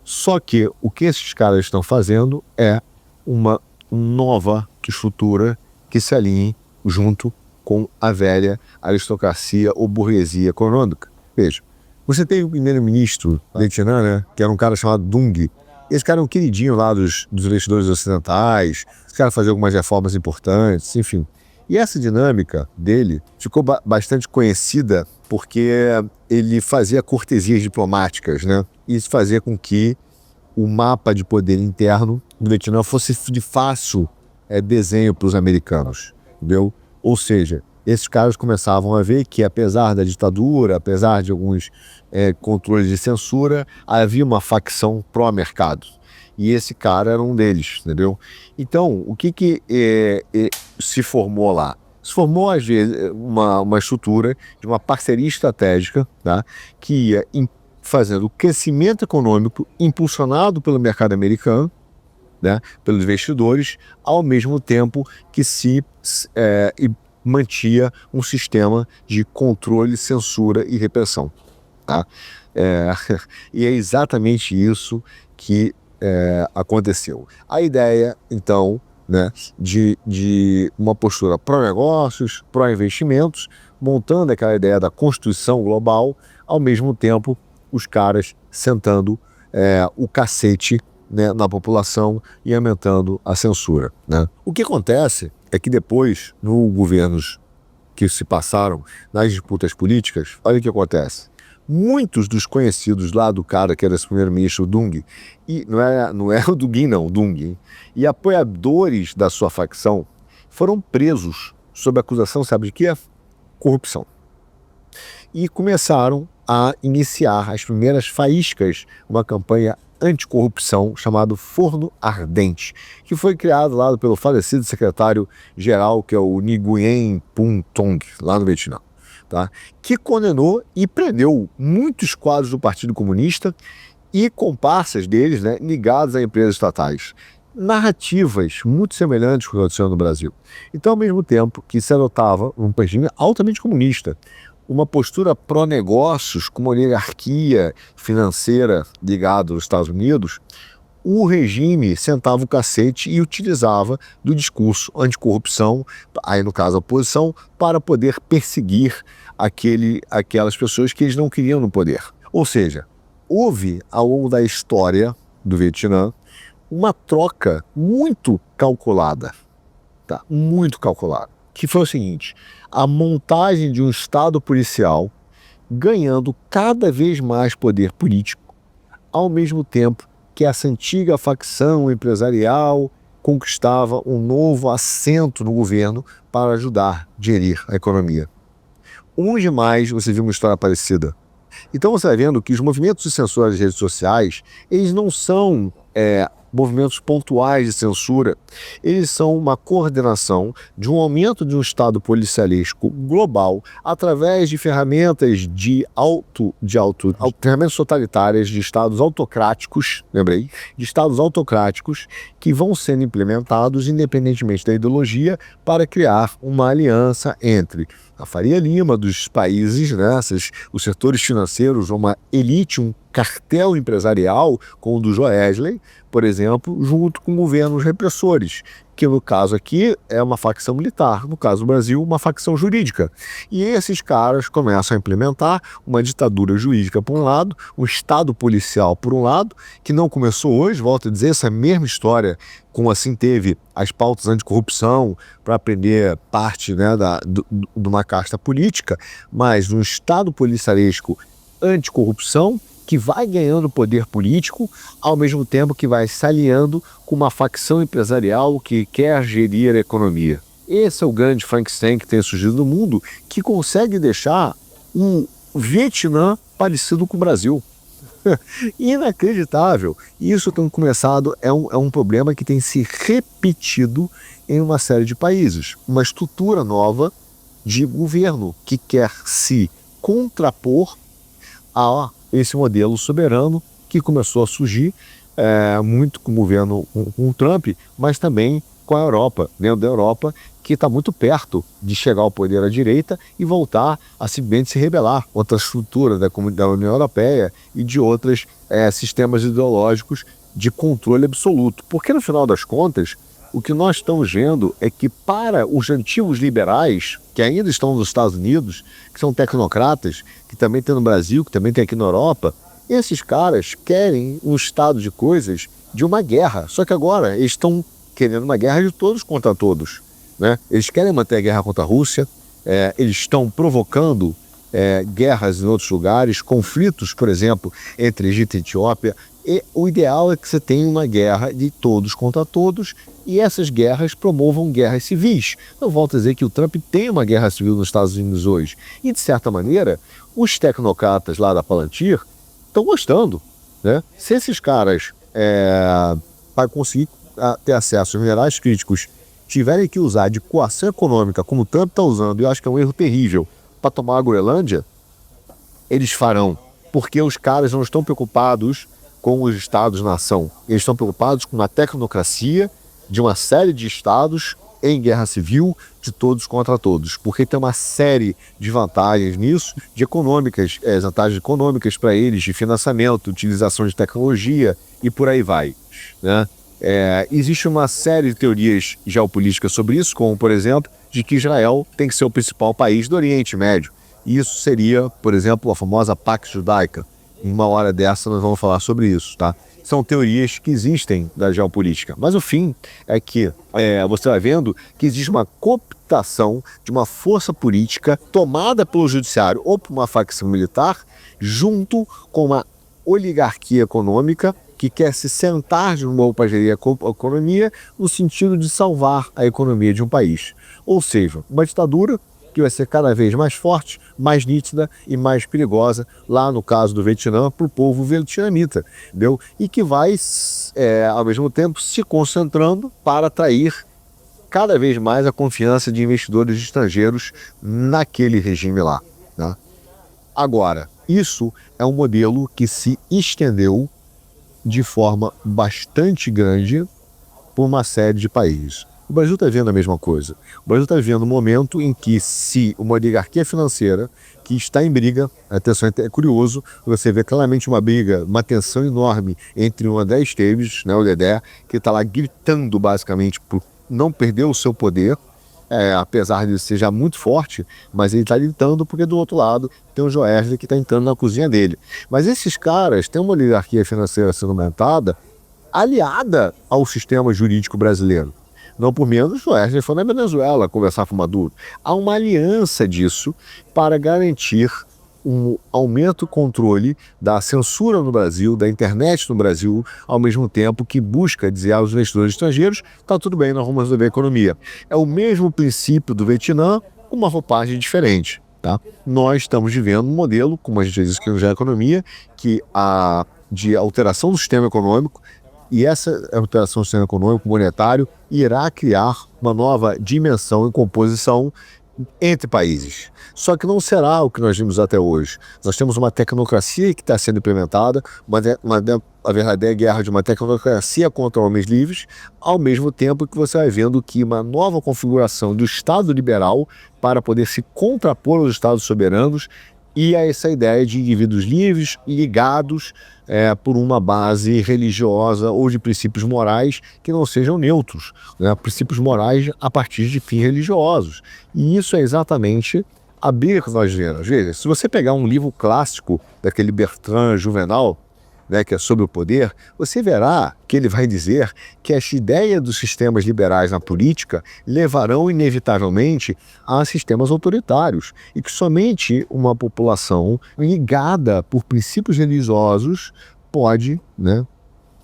Só que o que esses caras estão fazendo é uma nova estrutura que se alinhe junto com a velha aristocracia ou burguesia econômica. Veja, você tem o primeiro-ministro do Vietnã, né, que era um cara chamado Dung. Esse cara é um queridinho lá dos investidores ocidentais, esse cara fazia algumas reformas importantes, enfim. E essa dinâmica dele ficou bastante conhecida porque ele fazia cortesias diplomáticas, né? Isso fazia com que o mapa de poder interno do Vietnã fosse de fácil desenho para os americanos, entendeu? Ou seja, esses caras começavam a ver que, apesar da ditadura, apesar de alguns controles de censura, havia uma facção pró-mercado. E esse cara era um deles, entendeu? Então, o que se formou lá? Se formou, às vezes, uma estrutura de uma parceria estratégica, tá, que ia fazendo o crescimento econômico impulsionado pelo mercado americano, né, pelos investidores, ao mesmo tempo que se mantia um sistema de controle, censura e repressão. Tá? E é exatamente isso que aconteceu. A ideia, então, né, de uma postura pró-negócios, pró-investimentos, montando aquela ideia da constituição global, ao mesmo tempo os caras sentando o cacete, né, na população e aumentando a censura, né? O que acontece é que depois, nos governos que se passaram nas disputas políticas, olha o que acontece. Muitos dos conhecidos lá do cara que era esse primeiro-ministro, o Dung, e não é o Dugin não, o Dung, hein? E apoiadores da sua facção foram presos sob acusação, sabe de quê? Corrupção. E começaram a iniciar as primeiras faíscas, uma campanha anticorrupção chamado Forno Ardente, que foi criado lá pelo falecido secretário-geral, que é o Nguyen Phu Trong, lá no Vietnã, tá? Que condenou e prendeu muitos quadros do Partido Comunista e comparsas deles, né, ligados a empresas estatais. Narrativas muito semelhantes com o que aconteceu no Brasil. Então, ao mesmo tempo que se adotava um regime altamente comunista, uma postura pró-negócios, com uma oligarquia financeira ligada aos Estados Unidos, o regime sentava o cacete e utilizava do discurso anticorrupção, aí no caso a oposição, para poder perseguir aquelas pessoas que eles não queriam no poder. Ou seja, houve ao longo da história do Vietnã uma troca muito calculada, tá? Muito calculada, que foi o seguinte: a montagem de um Estado policial ganhando cada vez mais poder político, ao mesmo tempo que essa antiga facção empresarial conquistava um novo assento no governo para ajudar a gerir a economia. Onde mais você viu uma história parecida? Então você vai vendo que os movimentos de censura das redes sociais, eles não são movimentos pontuais de censura, eles são uma coordenação de um aumento de um Estado policialesco global através de ferramentas ferramentas totalitárias de Estados autocráticos, lembrei, de Estados autocráticos que vão sendo implementados independentemente da ideologia para criar uma aliança entre a Faria Lima dos países, né, os setores financeiros, uma elite, um cartel empresarial, como o do Joesley, por exemplo, junto com governos repressores, que no caso aqui é uma facção militar, no caso do Brasil, uma facção jurídica. E esses caras começam a implementar uma ditadura jurídica por um lado, um Estado policial por um lado, que não começou hoje, volto a dizer, essa mesma história, como assim teve as pautas anticorrupção para prender parte, né, de uma casta política, mas um Estado policialesco anticorrupção, que vai ganhando poder político, ao mesmo tempo que vai se aliando com uma facção empresarial que quer gerir a economia. Esse é o grande Frankenstein que tem surgido no mundo, que consegue deixar um Vietnã parecido com o Brasil. Inacreditável. Isso tem começado, é um problema que tem se repetido em uma série de países. Uma estrutura nova de governo que quer se contrapor a esse modelo soberano que começou a surgir muito com o governo com o Trump, mas também com a Europa, dentro da Europa, que está muito perto de chegar ao poder à direita e voltar a simplesmente se rebelar contra a estrutura da União Europeia e de outros sistemas ideológicos de controle absoluto. Porque, no final das contas, o que nós estamos vendo é que para os antigos liberais, que ainda estão nos Estados Unidos, que são tecnocratas, que também tem no Brasil, que também tem aqui na Europa, esses caras querem um estado de coisas de uma guerra. Só que agora eles estão querendo uma guerra de todos contra todos, né? Eles querem manter a guerra contra a Rússia, eles estão provocando guerras em outros lugares, conflitos, por exemplo, entre Egito e Etiópia. E o ideal é que você tenha uma guerra de todos contra todos e essas guerras promovam guerras civis. Eu volto a dizer que o Trump tem uma guerra civil nos Estados Unidos hoje. E, de certa maneira, os tecnocratas lá da Palantir estão gostando, né? Se esses caras, para conseguir ter acesso aos minerais críticos, tiverem que usar de coação econômica, como o Trump está usando, e eu acho que é um erro terrível, para tomar a Groenlândia, eles farão. Porque os caras não estão preocupados com os estados-nação. Eles estão preocupados com a tecnocracia de uma série de estados em guerra civil, de todos contra todos. Porque tem uma série de vantagens nisso, de vantagens econômicas para eles, de financiamento, utilização de tecnologia e por aí vai, né? Existe uma série de teorias geopolíticas sobre isso, como, por exemplo, de que Israel tem que ser o principal país do Oriente Médio. E isso seria, por exemplo, a famosa Pax Judaica. Em uma hora dessa nós vamos falar sobre isso, tá? São teorias que existem da geopolítica. Mas o fim é que você vai vendo que existe uma cooptação de uma força política tomada pelo judiciário ou por uma facção militar, junto com uma oligarquia econômica que quer se sentar de novo para gerir a economia no sentido de salvar a economia de um país. Ou seja, uma ditadura que vai ser cada vez mais forte, mais nítida e mais perigosa, lá no caso do Vietnã, para o povo vietnamita, entendeu? E que vai, ao mesmo tempo, se concentrando para atrair cada vez mais a confiança de investidores estrangeiros naquele regime lá, né? Agora, isso é um modelo que se estendeu de forma bastante grande por uma série de países. O Brasil está vendo a mesma coisa. O Brasil está vivendo um momento em que, se uma oligarquia financeira que está em briga, atenção, é curioso, você vê claramente uma briga, uma tensão enorme entre o André Esteves, né, o Dedé, que está lá gritando basicamente por não perder o seu poder, apesar de ser já muito forte, mas ele está gritando porque do outro lado tem o Joesley que está entrando na cozinha dele. Mas esses caras têm uma oligarquia financeira sendo aumentada, aliada ao sistema jurídico brasileiro. Não por menos, o Joesley foi na Venezuela conversar com o Maduro. Há uma aliança disso para garantir um aumento e controle da censura no Brasil, da internet no Brasil, ao mesmo tempo que busca dizer aos investidores estrangeiros: está tudo bem, nós vamos resolver a economia. É o mesmo princípio do Vietnã, com uma roupagem diferente. Tá? Nós estamos vivendo um modelo, como a gente diz que já é economia, de alteração do sistema econômico, e essa alteração do sistema econômico monetário irá criar uma nova dimensão e composição entre países. Só que não será o que nós vimos até hoje. Nós temos uma tecnocracia que está sendo implementada, a verdadeira guerra de uma tecnocracia contra homens livres, ao mesmo tempo que você vai vendo que uma nova configuração do Estado liberal para poder se contrapor aos Estados soberanos e a essa ideia de indivíduos livres ligados por uma base religiosa ou de princípios morais que não sejam neutros, né? Princípios morais a partir de fins religiosos. E isso é exatamente a briga que nós vemos. Veja, se você pegar um livro clássico daquele Bertrand Juvenal, né, que é sobre o poder, você verá que ele vai dizer que as ideias dos sistemas liberais na política levarão inevitavelmente a sistemas autoritários e que somente uma população ligada por princípios religiosos pode, né,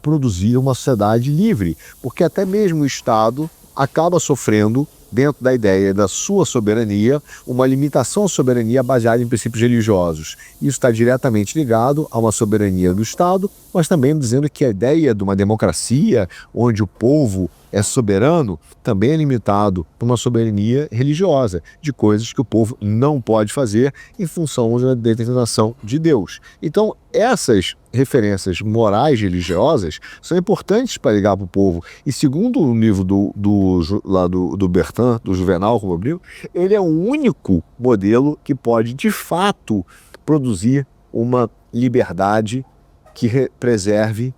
produzir uma sociedade livre, porque até mesmo o Estado acaba sofrendo, dentro da ideia da sua soberania, uma limitação à soberania baseada em princípios religiosos. Isso está diretamente ligado a uma soberania do Estado, mas também dizendo que a ideia de uma democracia, onde o povo é soberano, também é limitado por uma soberania religiosa, de coisas que o povo não pode fazer em função da determinação de Deus. Então, essas referências morais religiosas são importantes para ligar para o povo. E segundo o livro do Bertrand, do Juvenal, como abriu, ele é o único modelo que pode, de fato, produzir uma liberdade que preserve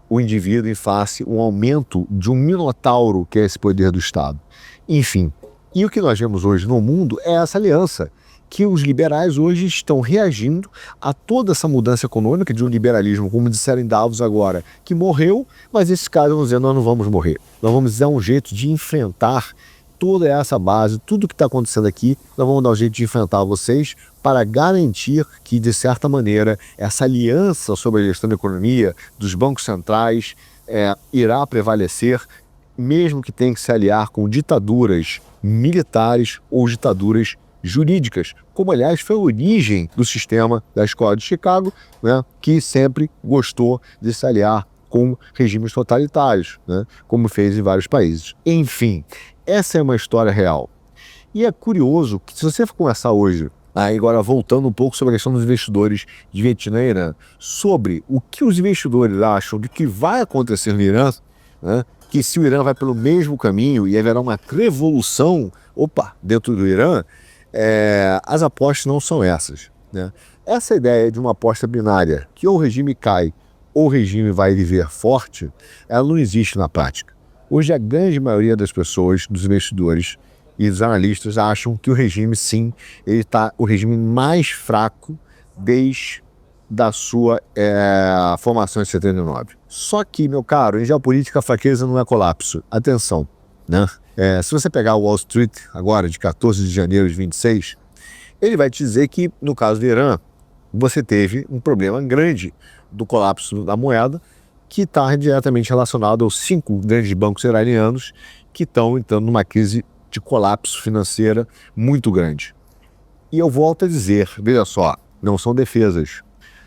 o indivíduo em face um aumento de um minotauro que é esse poder do Estado. Enfim, e o que nós vemos hoje no mundo é essa aliança, que os liberais hoje estão reagindo a toda essa mudança econômica de um liberalismo, como disseram em Davos agora, que morreu, mas esses caras vão dizer: nós não vamos morrer, nós vamos dar um jeito de enfrentar toda essa base, tudo que está acontecendo aqui, nós vamos dar um jeito de enfrentar vocês para garantir que, de certa maneira, essa aliança sobre a gestão da economia, dos bancos centrais, irá prevalecer, mesmo que tenha que se aliar com ditaduras militares ou ditaduras jurídicas, como, aliás, foi a origem do sistema da Escola de Chicago, né, que sempre gostou de se aliar com regimes totalitários, né, como fez em vários países. Enfim, essa é uma história real. E é curioso que, se você for conversar hoje, agora voltando um pouco sobre a questão dos investidores de Vietnã e Irã, sobre o que os investidores acham de que vai acontecer no Irã, né, que se o Irã vai pelo mesmo caminho e haverá uma revolução, dentro do Irã, as apostas não são essas, né? Essa ideia de uma aposta binária, que ou o regime cai ou o regime vai viver forte, ela não existe na prática. Hoje a grande maioria das pessoas, dos investidores e dos analistas acham que o regime, sim, ele está o regime mais fraco desde da sua formação em 79. Só que, meu caro, em geopolítica a fraqueza não é colapso. Atenção, né? Se você pegar o Wall Street agora, de 14 de janeiro de 26, ele vai te dizer que, no caso do Irã, você teve um problema grande do colapso da moeda, que está diretamente relacionado aos 5 grandes bancos iranianos que estão entrando numa crise de colapso financeira muito grande. E eu volto a dizer, veja só, não são defesas,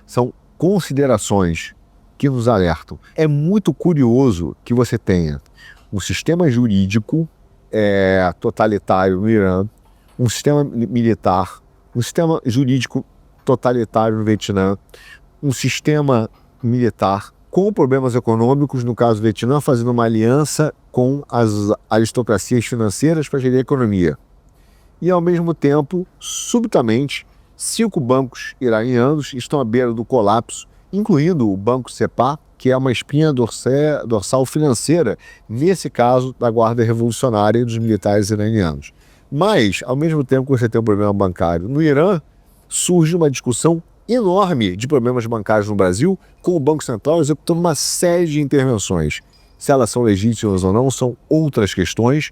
são considerações que nos alertam. É muito curioso que você tenha um sistema jurídico totalitário no Irã, um sistema militar, um sistema jurídico totalitário no Vietnã, um sistema militar com problemas econômicos, no caso do Vietnã, fazendo uma aliança com as aristocracias financeiras para gerir a economia. E, ao mesmo tempo, subitamente, 5 bancos iranianos estão à beira do colapso, incluindo o Banco Sepah, que é uma espinha dorsal financeira, nesse caso, da Guarda Revolucionária e dos militares iranianos. Mas, ao mesmo tempo que você tem um problema bancário no Irã, surge uma discussão enorme de problemas bancários no Brasil, com o Banco Central executando uma série de intervenções. Se elas são legítimas ou não, são outras questões.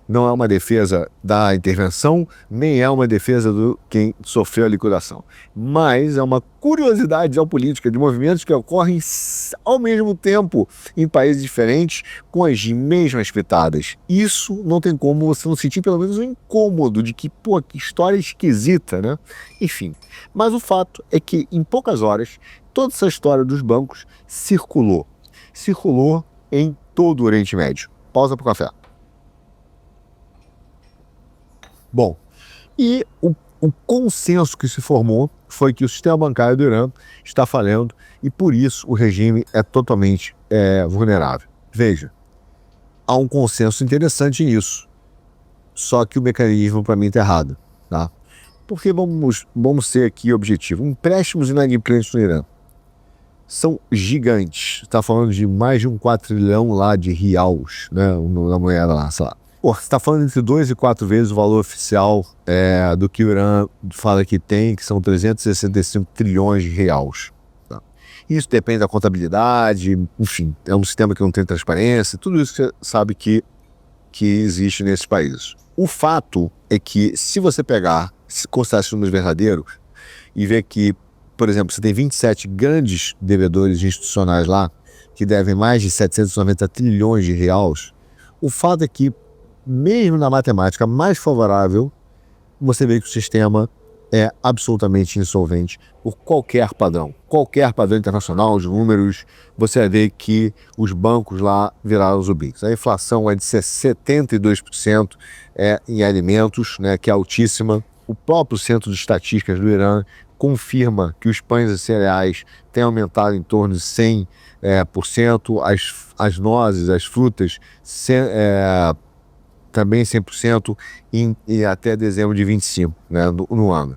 Não é uma defesa da intervenção, nem é uma defesa do quem sofreu a liquidação. Mas é uma curiosidade geopolítica de movimentos que ocorrem ao mesmo tempo em países diferentes com as mesmas pitadas. Isso não tem como você não sentir pelo menos um incômodo de que, que história esquisita, né? Enfim, mas o fato é que em poucas horas toda essa história dos bancos circulou em todo o Oriente Médio. Pausa para o café. Bom, e o consenso que se formou foi que o sistema bancário do Irã está falhando e, por isso, o regime é totalmente vulnerável. Veja, há um consenso interessante nisso, só que o mecanismo, para mim, está errado. Tá? Porque vamos ser aqui objetivos. Empréstimos inadimplentes no Irã são gigantes. Está falando de mais de um quadrilhão lá de reais, né, na moeda lá, sei lá. Você está falando entre 2 e 4 vezes o valor oficial do que o Irã fala que tem, que são 365 trilhões de reais. Tá? Isso depende da contabilidade, enfim, é um sistema que não tem transparência, tudo isso que você sabe que existe nesses países. O fato é que, se você considerar esses números verdadeiros e ver que, por exemplo, você tem 27 grandes devedores institucionais lá, que devem mais de 790 trilhões de reais, o fato é que, mesmo na matemática mais favorável, você vê que o sistema é absolutamente insolvente por qualquer padrão internacional, os números, você vai ver que os bancos lá viraram zumbis. A inflação é de 72% em alimentos, né, que é altíssima. O próprio Centro de Estatísticas do Irã confirma que os pães e cereais têm aumentado em torno de 100%, as nozes, as frutas, também 100% e até dezembro de 25, né, no ano.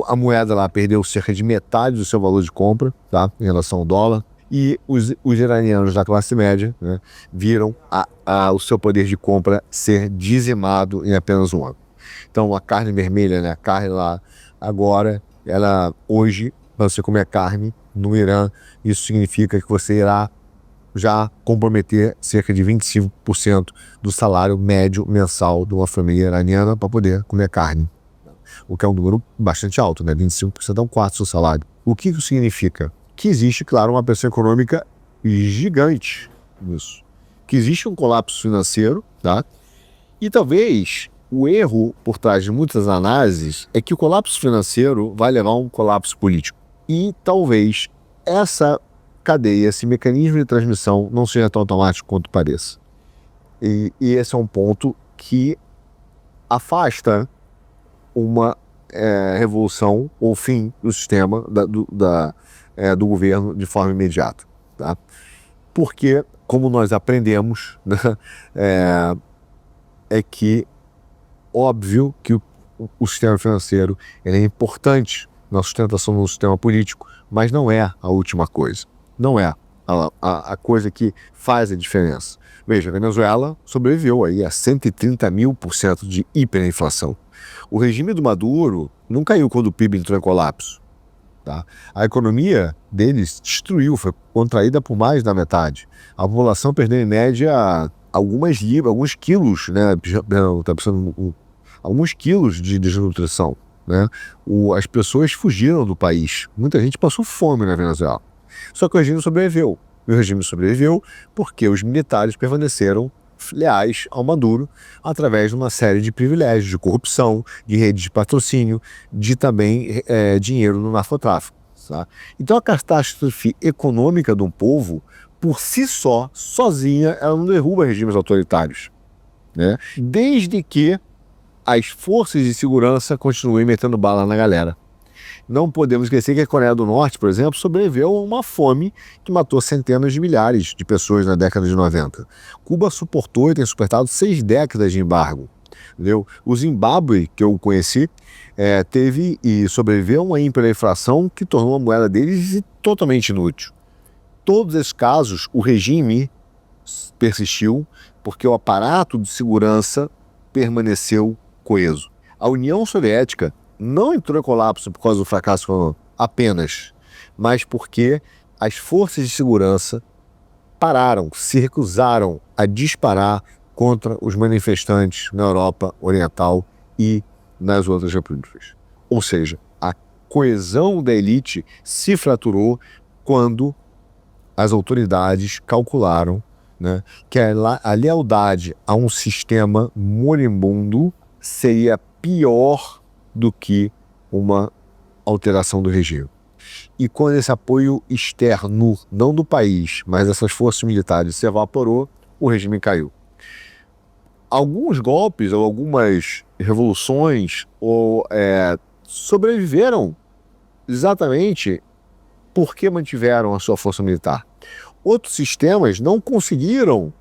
A moeda lá perdeu cerca de metade do seu valor de compra, tá, em relação ao dólar, e os iranianos da classe média, né, viram o seu poder de compra ser dizimado em apenas um ano. Então, a carne vermelha, né, a carne lá, agora, hoje, para você comer carne no Irã, isso significa que você irá já comprometer cerca de 25% do salário médio mensal de uma família iraniana para poder comer carne. O que é um número bastante alto, né? 25% é um quarto do seu salário. O que isso significa? Que existe, claro, uma pressão econômica gigante nisso. Que existe um colapso financeiro, tá? E talvez o erro por trás de muitas análises é que o colapso financeiro vai levar a um colapso político. E talvez essa cadeia, esse mecanismo de transmissão não seja tão automático quanto pareça. E esse é um ponto que afasta uma revolução ou fim do sistema do governo de forma imediata. Tá? Porque, como nós aprendemos, né, é que óbvio que o sistema financeiro é importante na sustentação do sistema político, mas não é a última coisa. Não é a coisa que faz a diferença. Veja, a Venezuela sobreviveu aí a 130.000% de hiperinflação. O regime do Maduro não caiu quando o PIB entrou em colapso. Tá? A economia deles destruiu, foi contraída por mais da metade. A população perdeu em média alguns quilos, né? Tá precisando alguns quilos de desnutrição, né? As pessoas fugiram do país. Muita gente passou fome na Venezuela. Só que o regime sobreviveu. E o regime sobreviveu porque os militares permaneceram leais ao Maduro através de uma série de privilégios, de corrupção, de redes de patrocínio, de também dinheiro no narcotráfico. Tá? Então a catástrofe econômica de um povo, por si só, sozinha, ela não derruba regimes autoritários, né? Desde que as forças de segurança continuem metendo bala na galera. Não podemos esquecer que a Coreia do Norte, por exemplo, sobreviveu a uma fome que matou centenas de milhares de pessoas na década de 90. Cuba suportou e tem suportado 6 décadas de embargo. Entendeu? O Zimbábue, que eu conheci, teve e sobreviveu a uma hiperinflação que tornou a moeda deles totalmente inútil. Todos esses casos, o regime persistiu porque o aparato de segurança permaneceu coeso. A União Soviética não entrou em colapso por causa do fracasso apenas, mas porque as forças de segurança pararam, se recusaram a disparar contra os manifestantes na Europa Oriental e nas outras repúblicas. Ou seja, a coesão da elite se fraturou quando as autoridades calcularam, né, que a lealdade a um sistema moribundo seria pior do que uma alteração do regime. E quando esse apoio externo, não do país, mas dessas forças militares se evaporou, o regime caiu. Alguns golpes ou algumas revoluções sobreviveram exatamente porque mantiveram a sua força militar. Outros sistemas não conseguiram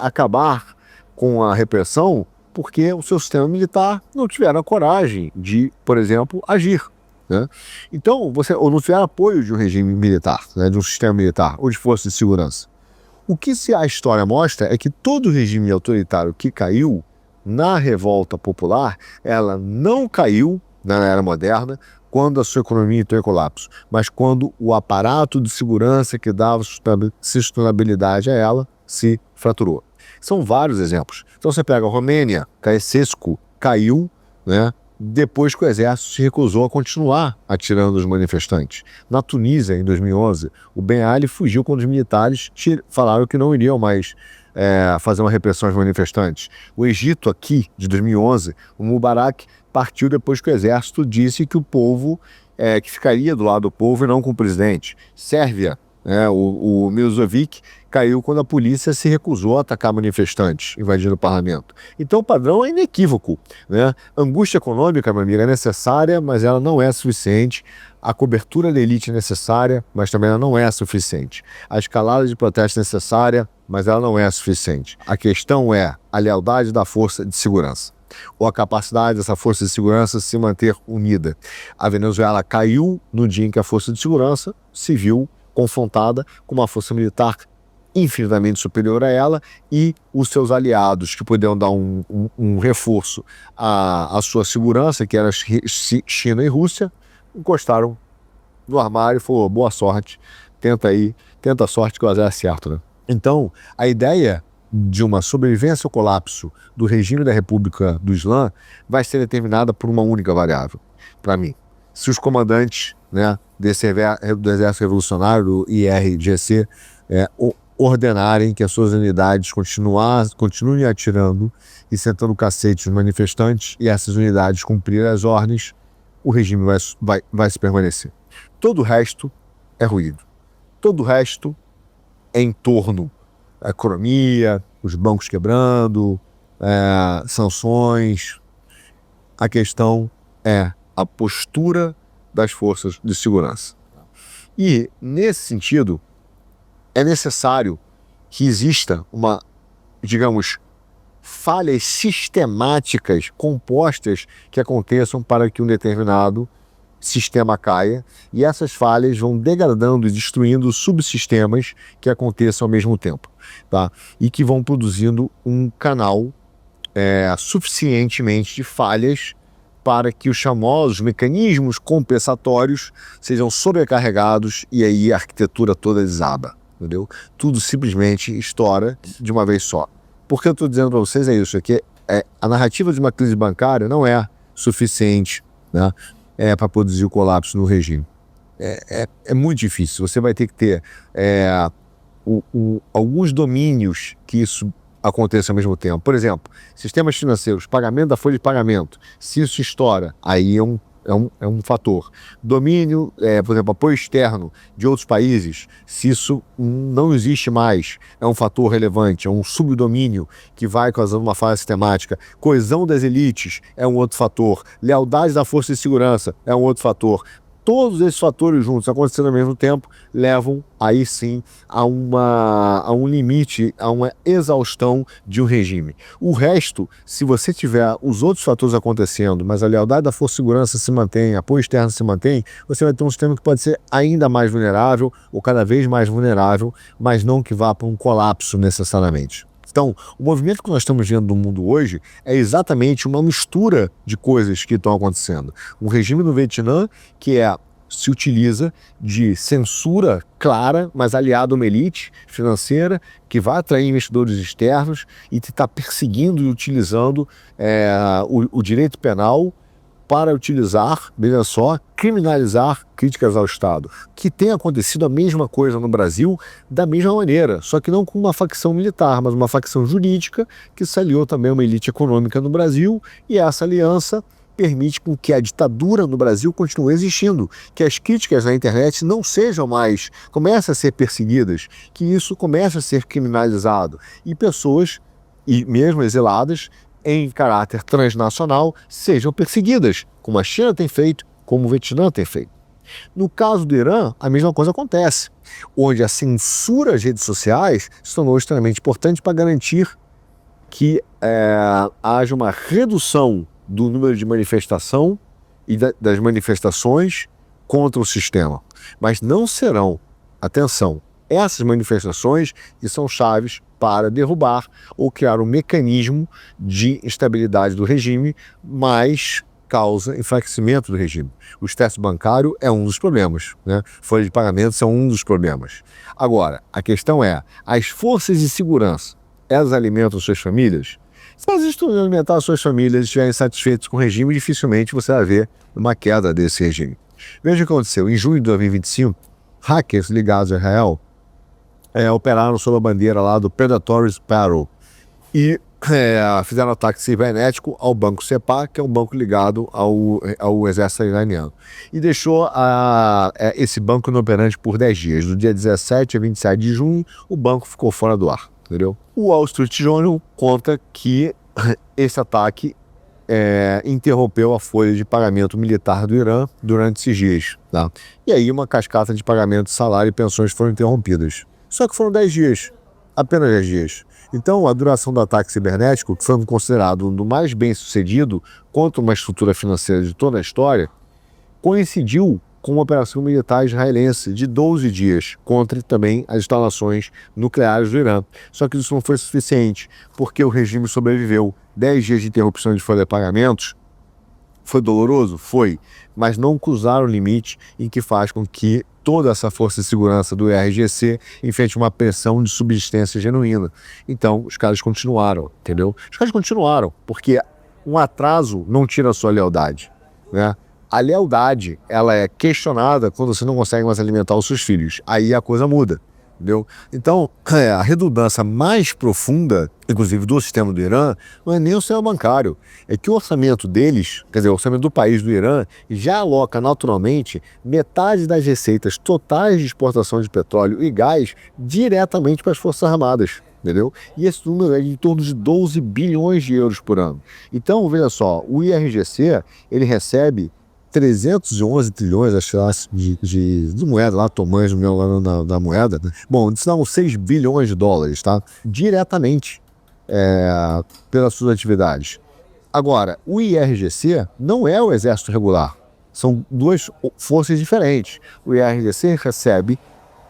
acabar com a repressão porque o seu sistema militar não tiveram a coragem de, por exemplo, agir. Né? Então, ou não tiveram apoio de um regime militar, né, de um sistema militar ou de forças de segurança. O que a história mostra é que todo regime autoritário que caiu na revolta popular, ela não caiu na era moderna quando a sua economia entrou em colapso, mas quando o aparato de segurança que dava sustentabilidade a ela se fraturou. São vários exemplos. Então você pega a Romênia, Ceausescu caiu, né, depois que o exército se recusou a continuar atirando os manifestantes. Na Tunísia, em 2011, o Ben Ali fugiu quando os militares falaram que não iriam mais fazer uma repressão aos manifestantes. O Egito, aqui, de 2011, o Mubarak partiu depois que o exército disse que o povo, que ficaria do lado do povo e não com o presidente. Sérvia, o Milosevic caiu quando a polícia se recusou a atacar manifestantes, invadindo o parlamento. Então o padrão é inequívoco. Né? Angústia econômica, meu amigo, é necessária, mas ela não é suficiente. A cobertura da elite é necessária, mas também ela não é suficiente. A escalada de protesto é necessária, mas ela não é suficiente. A questão é a lealdade da força de segurança, ou a capacidade dessa força de segurança se manter unida. A Venezuela caiu no dia em que a força de segurança se viu confrontada com uma força militar infinitamente superior a ela e os seus aliados, que podiam dar um reforço à sua segurança, que era China e Rússia, encostaram no armário e falou: boa sorte, tenta a sorte que o azar é certo. Né? Então, a ideia de uma sobrevivência ou colapso do regime da República do Islã vai ser determinada por uma única variável, para mim. Se os comandantes, né, do Exército Revolucionário, do IRGC, ordenarem que as suas unidades continuem atirando e sentando o cacete nos manifestantes e essas unidades cumprirem as ordens, o regime vai se permanecer. Todo o resto é ruído. Todo o resto é entorno. A economia, os bancos quebrando, sanções. A questão é a postura das forças de segurança. E, nesse sentido, é necessário que exista falhas sistemáticas compostas que aconteçam para que um determinado sistema caia, e essas falhas vão degradando e destruindo subsistemas que aconteçam ao mesmo tempo, tá? E que vão produzindo um canal suficientemente de falhas para que os famosos mecanismos compensatórios sejam sobrecarregados e aí a arquitetura toda desaba, entendeu? Tudo simplesmente estoura de uma vez só. Por que eu estou dizendo para vocês é isso, que a narrativa de uma crise bancária não é suficiente, né, para produzir o colapso no regime. É muito difícil. Você vai ter que ter alguns domínios que isso aconteça ao mesmo tempo. Por exemplo, sistemas financeiros, pagamento da folha de pagamento. Se isso estoura, aí é um fator. Domínio, por exemplo, apoio externo de outros países, se isso não existe mais, é um fator relevante, é um subdomínio que vai causando uma falha sistemática. Coesão das elites é um outro fator. Lealdade da força de segurança é um outro fator. Todos esses fatores juntos acontecendo ao mesmo tempo levam aí sim a um limite, a uma exaustão de um regime. O resto, se você tiver os outros fatores acontecendo, mas a lealdade da força de segurança se mantém, apoio externo se mantém, você vai ter um sistema que pode ser ainda mais vulnerável ou cada vez mais vulnerável, mas não que vá para um colapso necessariamente. Então, o movimento que nós estamos vendo no mundo hoje é exatamente uma mistura de coisas que estão acontecendo. Um regime no Vietnã que se utiliza de censura clara, mas aliado a uma elite financeira que vai atrair investidores externos e que está perseguindo e utilizando o direito penal para utilizar, veja só, criminalizar críticas ao Estado. Que tem acontecido a mesma coisa no Brasil, da mesma maneira, só que não com uma facção militar, mas uma facção jurídica que se aliou também a uma elite econômica no Brasil, e essa aliança permite com que a ditadura no Brasil continue existindo, que as críticas na internet não sejam mais, comecem a ser perseguidas, que isso comece a ser criminalizado, e pessoas, e mesmo exiladas, em caráter transnacional, sejam perseguidas, como a China tem feito, como o Vietnã tem feito. No caso do Irã, a mesma coisa acontece, onde a censura às redes sociais se tornou extremamente importante para garantir que haja uma redução do número de manifestação e das manifestações contra o sistema. Mas não serão, atenção, essas manifestações que são chaves para derrubar ou criar um mecanismo de instabilidade do regime, mas causa enfraquecimento do regime. O estresse bancário é um dos problemas, né? Folha de pagamento são um dos problemas. Agora, a questão é, as forças de segurança, elas alimentam suas famílias? Se elas estudam alimentar suas famílias e estiverem satisfeitos com o regime, dificilmente você vai ver uma queda desse regime. Veja o que aconteceu. Em junho de 2025, hackers ligados a Israel operaram sob a bandeira lá do Predatory Sparrow e fizeram ataque cibernético ao Banco CEPA, que é um banco ligado ao exército iraniano. E deixou esse banco inoperante por 10 dias. Do dia 17 a 27 de junho, o banco ficou fora do ar. Entendeu? O Wall Street Journal conta que esse ataque interrompeu a folha de pagamento militar do Irã durante esses dias. Tá? E aí uma cascata de pagamento de salário e pensões foram interrompidas. Só que foram 10 dias, apenas 10 dias. Então a duração do ataque cibernético, que foi considerado um dos mais bem sucedido contra uma estrutura financeira de toda a história, coincidiu com uma operação militar israelense de 12 dias contra também as instalações nucleares do Irã. Só que isso não foi suficiente, porque o regime sobreviveu. 10 dias de interrupção de folha de pagamentos foi doloroso? Foi, mas não cruzaram o limite em que faz com que toda essa força de segurança do IRGC enfrente uma pressão de subsistência genuína. Então, os caras continuaram, entendeu? Os caras continuaram, porque um atraso não tira a sua lealdade, né? A lealdade, ela é questionada quando você não consegue mais alimentar os seus filhos. Aí a coisa muda, entendeu? Então, a redundância mais profunda, inclusive do sistema do Irã, não é nem o sistema bancário. É que o orçamento deles, quer dizer, o orçamento do país do Irã, já aloca naturalmente metade das receitas totais de exportação de petróleo e gás diretamente para as Forças Armadas. Entendeu? E esse número é de em torno de 12 bilhões de euros por ano. Então, veja só, o IRGC, ele recebe 311 trilhões, acho de moeda lá, tamanho lá da moeda, né? Bom, isso dá uns 6 bilhões de dólares, tá? Diretamente pelas suas atividades. Agora, o IRGC não é o exército regular, são duas forças diferentes. O IRGC recebe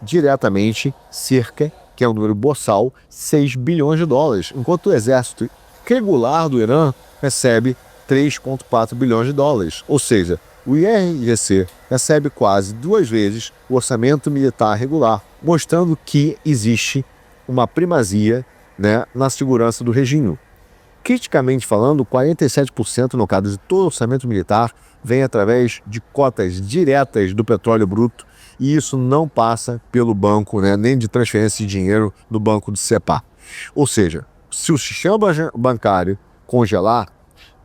diretamente cerca, que é um número boçal, 6 bilhões de dólares, enquanto o exército regular do Irã recebe 3,4 bilhões de dólares, ou seja, o IRGC recebe quase 2 vezes o orçamento militar regular, mostrando que existe uma primazia né, na segurança do regime. Criticamente falando, 47% no caso de todo o orçamento militar vem através de cotas diretas do petróleo bruto, e isso não passa pelo banco, né, nem de transferência de dinheiro do banco do CEPA. Ou seja, se o sistema bancário congelar,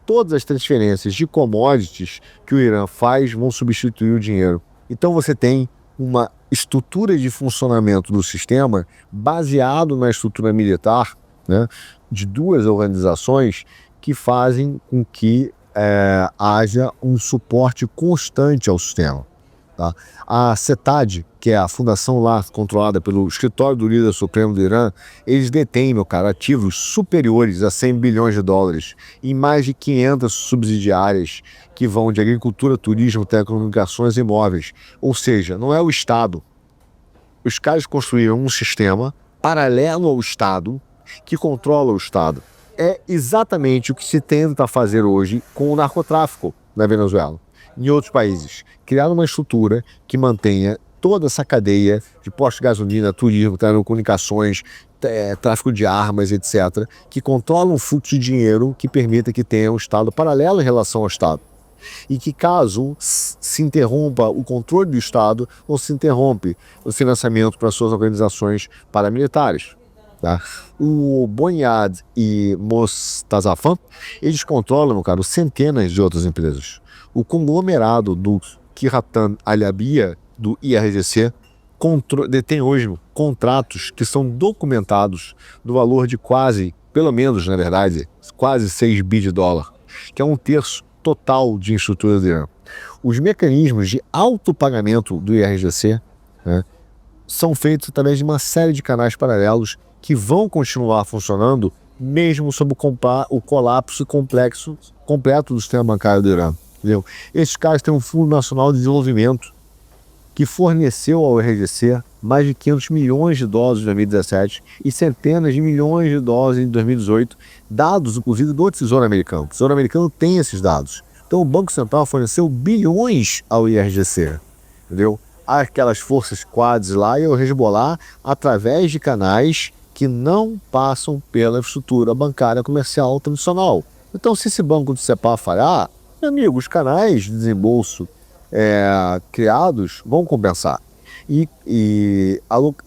todas as transferências de commodities que o Irã faz vão substituir o dinheiro. Então você tem uma estrutura de funcionamento do sistema baseado na estrutura militar, né, de duas organizações que fazem com que haja um suporte constante ao sistema. Tá? A CETAD, que é a fundação lá controlada pelo escritório do líder supremo do Irã, eles detêm, meu cara, ativos superiores a 100 bilhões de dólares e mais de 500 subsidiárias que vão de agricultura, turismo, telecomunicações e imóveis. Ou seja, não é o Estado. Os caras construíram um sistema paralelo ao Estado que controla o Estado. É exatamente o que se tenta fazer hoje com o narcotráfico na Venezuela. Em outros países, criar uma estrutura que mantenha toda essa cadeia de postos de gasolina, turismo, telecomunicações, tráfico de armas, etc., que controla um fluxo de dinheiro que permita que tenha um Estado paralelo em relação ao Estado. E que caso se interrompa o controle do Estado ou se interrompe o financiamento para suas organizações paramilitares. Tá? O Bonyad e Mostazafan, eles controlam, cara, centenas de outras empresas. O conglomerado do Kiratan Al-Abia, do IRGC, detém hoje contratos que são documentados no valor de quase, pelo menos, na verdade, quase 6 bi de dólar, que é um terço total de estrutura do Irã. Os mecanismos de autopagamento do IRGC, né, são feitos através de uma série de canais paralelos que vão continuar funcionando mesmo sob o colapso completo do sistema bancário do Irã. Entendeu? Esses caras têm um Fundo Nacional de Desenvolvimento que forneceu ao IRGC mais de 500 milhões de dólares em 2017 e centenas de milhões de dólares em 2018, dados inclusive do Tesouro Americano. O Tesouro Americano tem esses dados. Então o Banco Central forneceu bilhões ao IRGC, entendeu? Aquelas forças quads lá e o Hezbollah através de canais que não passam pela estrutura bancária comercial tradicional. Então, se esse banco do CEPA falhar, meu amigo, os canais de desembolso criados vão compensar. E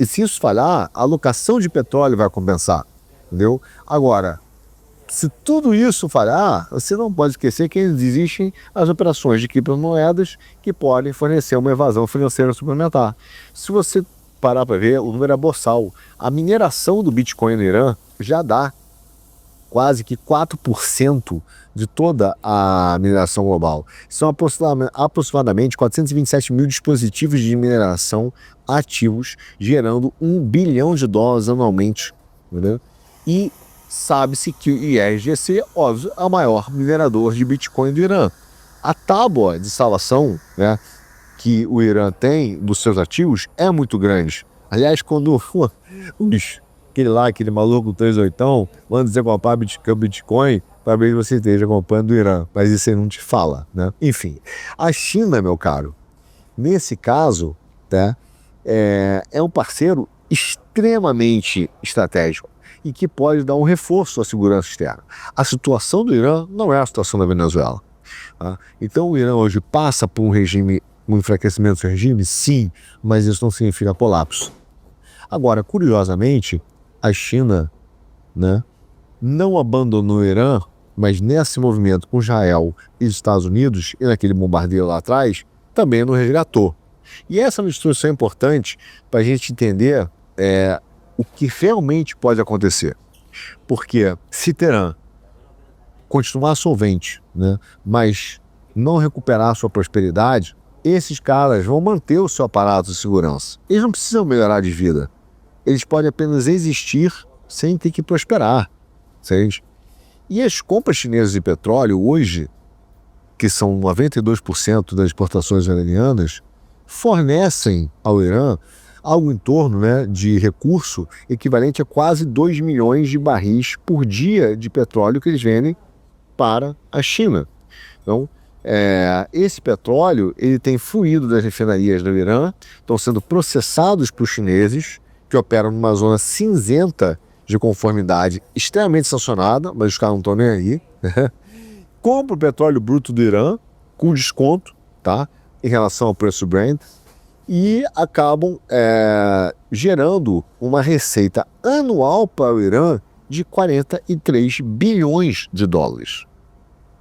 se isso falhar, a alocação de petróleo vai compensar. Entendeu? Agora, se tudo isso falhar, você não pode esquecer que existem as operações de criptomoedas que podem fornecer uma evasão financeira suplementar. Se você parar para ver, o número é boçal. A mineração do Bitcoin no Irã já dá quase que 4% de toda a mineração global. São aproximadamente 427 mil dispositivos de mineração ativos, gerando 1 bilhão de dólares anualmente. Entendeu? E sabe-se que o IRGC, óbvio, é o maior minerador de Bitcoin do Irã. A tábua de salvação, né, que o Irã tem dos seus ativos é muito grande. Aliás, quando aquele maluco 38, manda você comprar Bitcoin, talvez você esteja comprando o Irã, mas isso aí não te fala, né? Enfim, a China, meu caro, nesse caso, tá, é um parceiro extremamente estratégico e que pode dar um reforço à segurança externa. A situação do Irã não é a situação da Venezuela. Tá? Então o Irã hoje passa por um enfraquecimento do seu regime, sim, mas isso não significa colapso. Agora, curiosamente, a China, né, não abandonou o Irã, mas nesse movimento com Israel e os Estados Unidos, e naquele bombardeio lá atrás, também não resgatou. E essa é uma instrução importante para a gente entender o que realmente pode acontecer. Porque se Teherã continuar solvente, né, mas não recuperar a sua prosperidade, esses caras vão manter o seu aparato de segurança. Eles não precisam melhorar de vida. Eles podem apenas existir sem ter que prosperar. Entende? E as compras chinesas de petróleo hoje, que são 92% das exportações iranianas, fornecem ao Irã algo em torno, né, de recurso equivalente a quase 2 milhões de barris por dia de petróleo que eles vendem para a China. Então, esse petróleo ele tem fluído das refinarias do Irã, estão sendo processados por chineses que operam numa zona cinzenta de conformidade extremamente sancionada, mas os caras não estão nem aí. Compra o petróleo bruto do Irã com desconto, tá, em relação ao preço Brent, e acabam gerando uma receita anual para o Irã de 43 bilhões de dólares.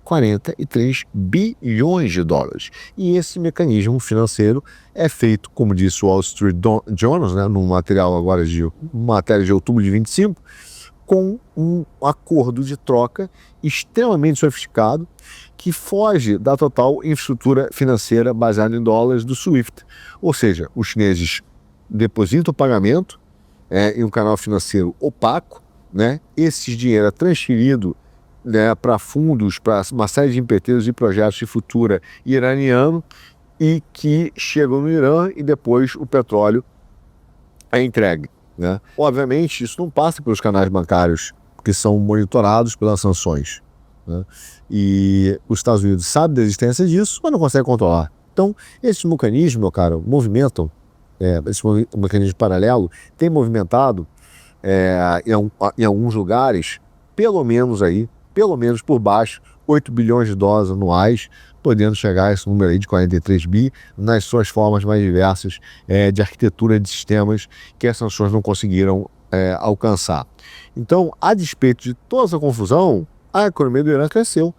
43 bilhões de dólares. E esse mecanismo financeiro é feito, como disse o Wall Street Journal, né, num material agora de matéria de outubro de 25, com um acordo de troca extremamente sofisticado que foge da total infraestrutura financeira baseada em dólares do SWIFT. Ou seja, os chineses depositam o pagamento em um canal financeiro opaco, né? Esse dinheiro é transferido, né, para fundos, para uma série de empreiteiros e projetos de futura iraniano e que chegam no Irã e depois o petróleo é entregue, né? Obviamente, isso não passa pelos canais bancários que são monitorados pelas sanções, né? E os Estados Unidos sabem da existência disso, mas não conseguem controlar. Então, esse mecanismo, meu caro, movimentam, esse mecanismo paralelo tem movimentado em alguns lugares, pelo menos por baixo, 8 bilhões de dólares anuais, podendo chegar a esse número aí de 43 bi, nas suas formas mais diversas de arquitetura de sistemas que as sanções não conseguiram alcançar. Então, a despeito de toda essa confusão, a economia do Irã cresceu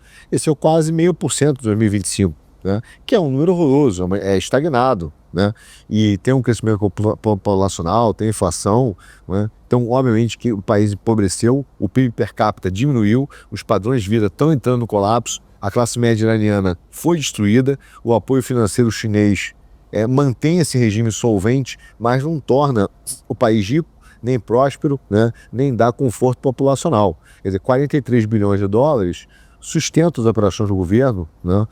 quase 0,5% em 2025, né? Que é um número horroroso, é estagnado, né? E tem um crescimento populacional, tem inflação, né? Então, obviamente que o país empobreceu, o PIB per capita diminuiu, os padrões de vida estão entrando no colapso, a classe média iraniana foi destruída, o apoio financeiro chinês mantém esse regime solvente, mas não torna o país rico, nem próspero, né? Nem dá conforto populacional. Quer dizer, 43 bilhões de dólares sustentam as operações do governo, né?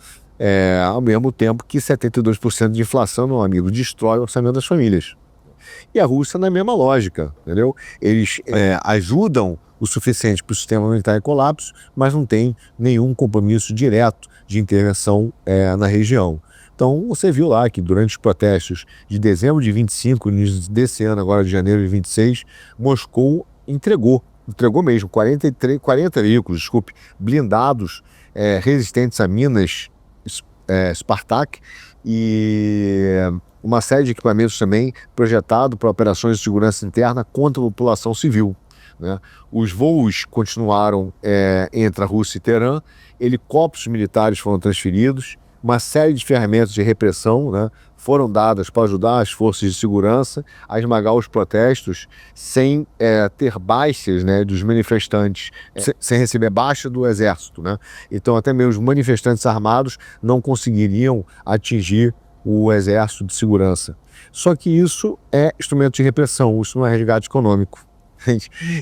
Ao mesmo tempo que 72% de inflação, meu amigo, destrói o orçamento das famílias. E a Rússia na mesma lógica, entendeu? Eles ajudam o suficiente para o sistema militar em colapso, mas não tem nenhum compromisso direto de intervenção na região. Então, você viu lá que durante os protestos de dezembro de 25, desse ano agora de janeiro de 26, Moscou entregou mesmo 40 veículos, blindados, resistentes a minas Spartak e uma série de equipamentos também projetados para operações de segurança interna contra a população civil, né? Os voos continuaram entre a Rússia e Teherã, helicópteros militares foram transferidos, uma série de ferramentas de repressão, né, foram dadas para ajudar as forças de segurança a esmagar os protestos sem ter baixas, né, dos manifestantes, sem receber baixa do exército, né? Então até mesmo os manifestantes armados não conseguiriam atingir o exército de segurança. Só que isso é instrumento de repressão, isso não é resgate econômico.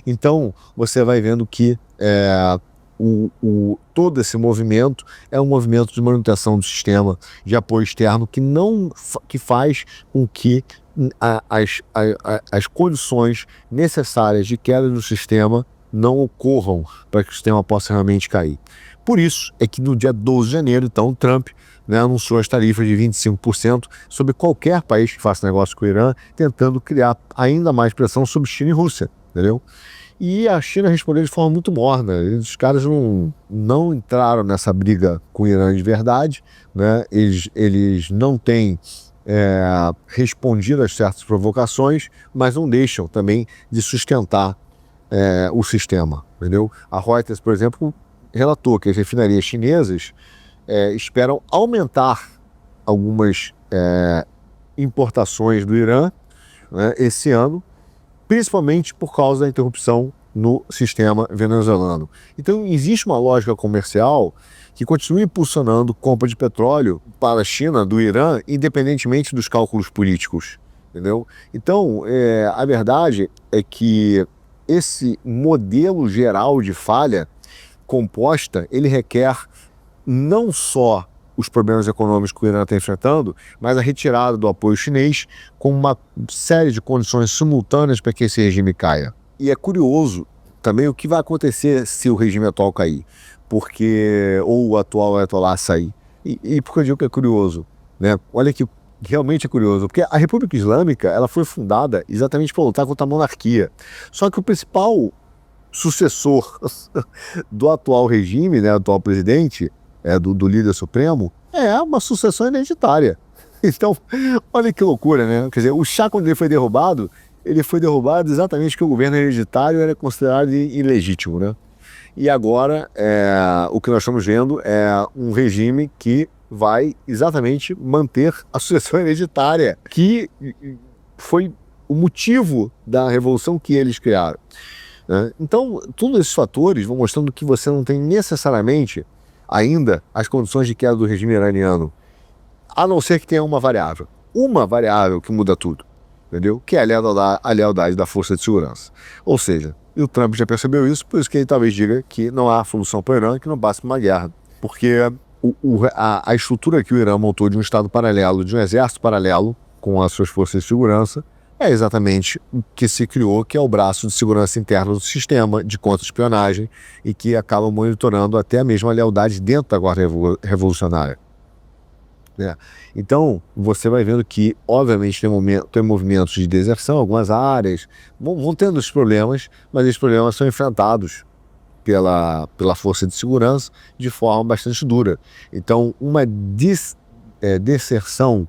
Então você vai vendo que todo esse movimento é um movimento de manutenção do sistema de apoio externo que faz com que as condições necessárias de queda do sistema não ocorram para que o sistema possa realmente cair. Por isso é que no dia 12 de janeiro, então, Trump, né, anunciou as tarifas de 25% sobre qualquer país que faça negócio com o Irã, tentando criar ainda mais pressão sobre China e Rússia, entendeu? E a China respondeu de forma muito morna. Os caras não entraram nessa briga com o Irã de verdade, né? Eles não têm respondido a certas provocações, mas não deixam também de sustentar o sistema, entendeu? A Reuters, por exemplo, relatou que as refinarias chinesas esperam aumentar algumas importações do Irã, né, esse ano, principalmente por causa da interrupção no sistema venezuelano. Então, existe uma lógica comercial que continua impulsionando compra de petróleo para a China, do Irã, independentemente dos cálculos políticos, entendeu? Então, a verdade é que esse modelo geral de falha composta, ele requer não só os problemas econômicos que o Irã está enfrentando, mas a retirada do apoio chinês com uma série de condições simultâneas para que esse regime caia. E é curioso também o que vai acontecer se o regime atual cair, ou o atual Ayatollah sair. E por que eu digo que é curioso, né? Olha que realmente é curioso, porque a República Islâmica ela foi fundada exatamente para lutar contra a monarquia. Só que o principal sucessor do atual regime, né, atual presidente, do líder supremo, é uma sucessão hereditária. Então, olha que loucura, né? Quer dizer, o Shah, quando ele foi derrubado exatamente porque o governo hereditário era considerado ilegítimo, né? E agora, o que nós estamos vendo é um regime que vai exatamente manter a sucessão hereditária, que foi o motivo da revolução que eles criaram, né? Então, todos esses fatores vão mostrando que você não tem necessariamente ainda as condições de queda do regime iraniano, a não ser que tenha uma variável que muda tudo, entendeu? Que é a lealdade da força de segurança. Ou seja, e o Trump já percebeu isso, por isso que ele talvez diga que não há solução para o Irã, que não basta uma guerra. Porque a estrutura que o Irã montou de um Estado paralelo, de um exército paralelo com as suas forças de segurança, é exatamente o que se criou, que é o braço de segurança interna do sistema, de contra-espionagem, e que acaba monitorando até a mesma lealdade dentro da Guarda Revolucionária. Então, você vai vendo que, obviamente, tem movimentos de deserção, algumas áreas vão tendo esses problemas, mas esses problemas são enfrentados pela força de segurança de forma bastante dura. Então, uma deserção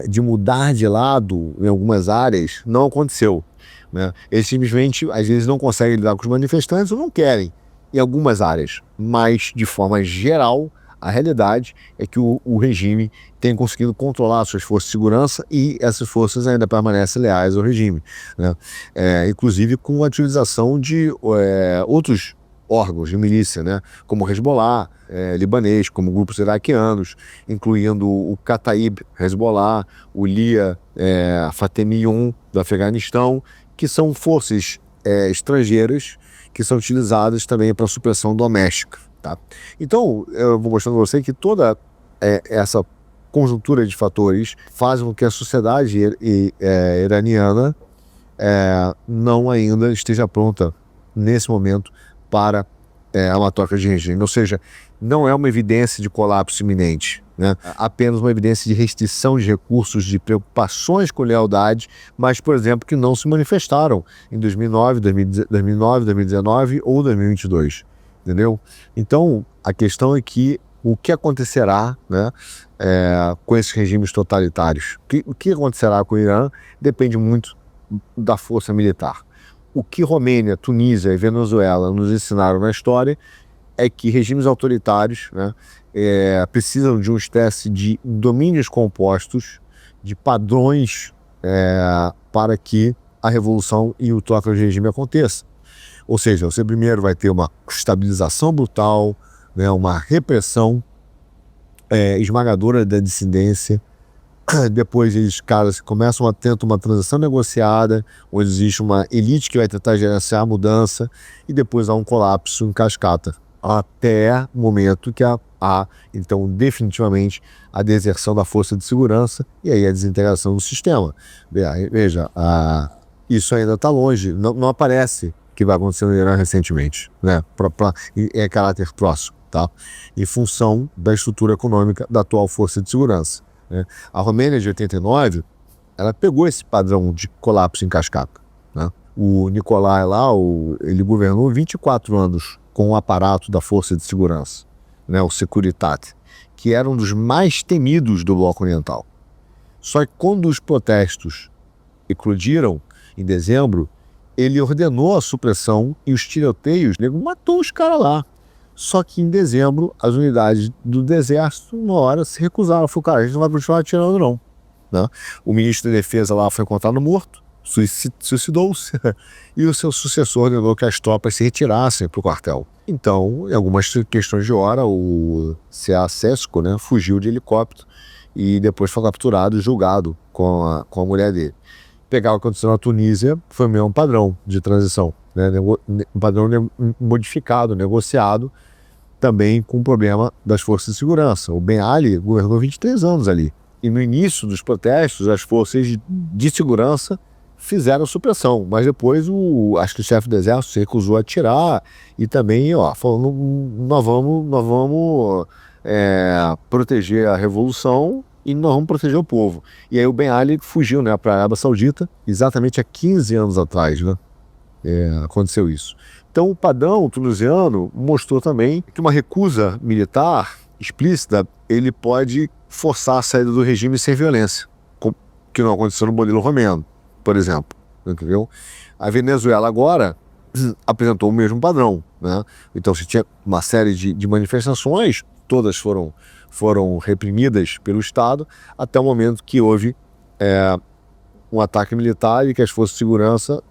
de mudar de lado em algumas áreas não aconteceu, né? Eles simplesmente, às vezes, não conseguem lidar com os manifestantes ou não querem em algumas áreas, mas, de forma geral, a realidade é que o regime tem conseguido controlar suas forças de segurança e essas forças ainda permanecem leais ao regime, né? Inclusive com a utilização de outros órgãos de milícia, né? Como o Hezbollah libanês, como grupos iraquianos, incluindo o Kataib Hezbollah, o Lia Fatemi-1 do Afeganistão, que são forças estrangeiras que são utilizadas também para supressão doméstica. Tá? Então, eu vou mostrando para você que toda essa conjuntura de fatores faz com que a sociedade iraniana não ainda esteja pronta, nesse momento, para uma troca de regime. Ou seja, não é uma evidência de colapso iminente, né? Apenas uma evidência de restrição de recursos, de preocupações com lealdade, mas, por exemplo, que não se manifestaram em 2009, 2019 ou 2022. Entendeu? Então, a questão é que o que acontecerá, né, com esses regimes totalitários? O que acontecerá com o Irã depende muito da força militar. O que Romênia, Tunísia e Venezuela nos ensinaram na história é que regimes autoritários, né, precisam de uma espécie de domínios compostos, de padrões para que a revolução e o troca de regime aconteça. Ou seja, você primeiro vai ter uma estabilização brutal, né, uma repressão esmagadora da dissidência. Depois eles, caras, começam a tentar uma transição negociada, onde existe uma elite que vai tentar gerenciar a mudança, e depois há um colapso em cascata, até o momento que há então, definitivamente, a deserção da força de segurança e aí a desintegração do sistema. Veja, isso ainda está longe, não aparece que vai acontecer no Irã recentemente, né? É caráter próximo, tá? Em função da estrutura econômica da atual força de segurança, né? A Romênia de 89, ela pegou esse padrão de colapso em cascata, né? O Nicolai lá, ele governou 24 anos com o aparato da força de segurança, né? O Securitate, que era um dos mais temidos do bloco oriental. Só que quando os protestos eclodiram em dezembro, ele ordenou a supressão e os tiroteios, nego matou os caras lá. Só que em dezembro, as unidades do exército, uma hora, se recusaram. Falaram, cara, a gente não vai continuar atirando não, né? O ministro da defesa lá foi encontrado morto, suicidou-se, e o seu sucessor ordenou que as tropas se retirassem para o quartel. Então, em algumas questões de hora, o C.A. Sesco, né, fugiu de helicóptero e depois foi capturado e julgado com a mulher dele. Pegar o que aconteceu na Tunísia foi o mesmo padrão de transição, né? Um padrão modificado, negociado, também com o problema das forças de segurança. O Ben Ali governou 23 anos ali. E no início dos protestos, as forças de segurança fizeram supressão, mas depois acho que o chefe do exército se recusou a atirar e também falou, nós vamos proteger a revolução e nós vamos proteger o povo. E aí o Ben Ali fugiu, né, para a Arábia Saudita, exatamente há 15 anos atrás, né? Aconteceu isso. Então o padrão tunisiano mostrou também que uma recusa militar explícita ele pode forçar a saída do regime sem violência, que não aconteceu no modelo romeno, por exemplo, entendeu? A Venezuela agora apresentou o mesmo padrão, né? Então se tinha uma série de manifestações, todas foram reprimidas pelo Estado, até o momento que houve um ataque militar e que as forças de segurança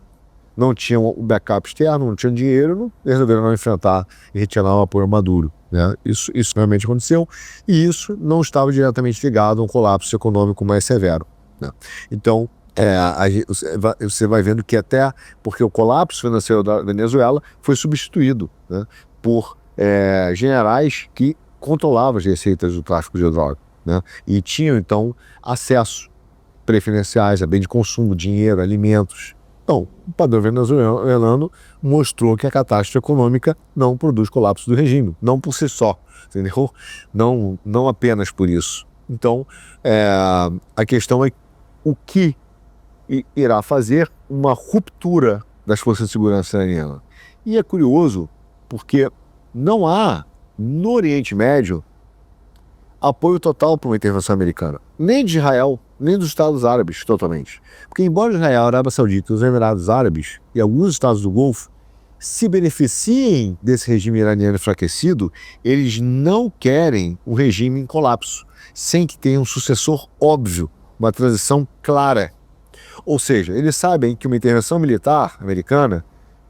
não tinham o backup externo, não tinham dinheiro, resolveram não enfrentar e retirar o apoio a Maduro, né? Isso realmente aconteceu, e isso não estava diretamente ligado a um colapso econômico mais severo, né? Então, você vai vendo que até porque o colapso financeiro da Venezuela foi substituído, né, por generais que controlavam as receitas do tráfico de droga, né, e tinham, então, acesso preferenciais a bem de consumo, dinheiro, alimentos. Então, o padrão venezuelano mostrou que a catástrofe econômica não produz colapso do regime, não por si só, entendeu? Não apenas por isso. Então, a questão é o que irá fazer uma ruptura das forças de segurança iranianas. E é curioso porque não há, no Oriente Médio, apoio total para uma intervenção americana. Nem de Israel, nem dos Estados Árabes, totalmente. Porque embora Israel, a Arábia Saudita, os Emirados Árabes e alguns estados do Golfo se beneficiem desse regime iraniano enfraquecido, eles não querem um regime em colapso, sem que tenha um sucessor óbvio, uma transição clara. Ou seja, eles sabem que uma intervenção militar americana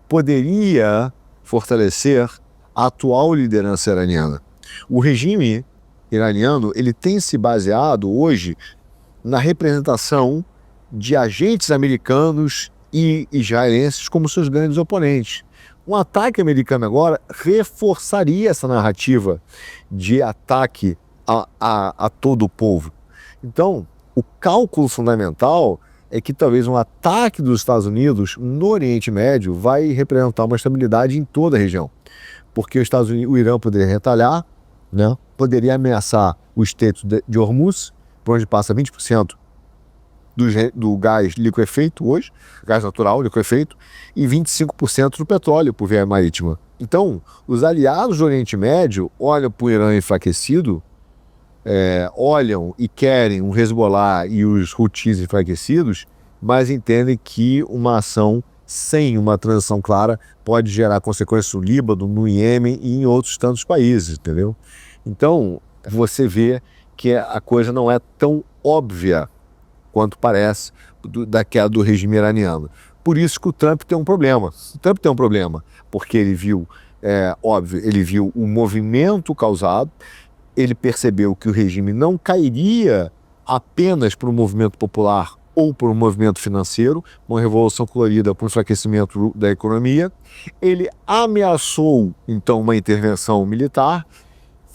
poderia fortalecer a atual liderança iraniana. O regime iraniano ele tem se baseado hoje na representação de agentes americanos e israelenses como seus grandes oponentes. Um ataque americano agora reforçaria essa narrativa de ataque a todo o povo. Então, o cálculo fundamental é que talvez um ataque dos Estados Unidos no Oriente Médio vai representar uma estabilidade em toda a região. Porque os Estados Unidos, o Irã poderia retalhar, né? Poderia ameaçar o Estreito de Hormuz, por onde passa 20% do gás liquefeito hoje, gás natural liquefeito, e 25% do petróleo por via marítima. Então, os aliados do Oriente Médio olham para o Irã enfraquecido, olham e querem um Hezbollah e os Houthis enfraquecidos, mas entendem que uma ação sem uma transição clara pode gerar consequências no Líbano, no Iêmen e em outros tantos países, entendeu? Então, você vê que a coisa não é tão óbvia quanto parece da queda do regime iraniano. Por isso que o Trump tem um problema. O Trump tem um problema, porque ele viu, ele viu o movimento causado, ele percebeu que o regime não cairia apenas por um movimento popular ou por um movimento financeiro, uma revolução colorida por um enfraquecimento da economia. Ele ameaçou, então, uma intervenção militar,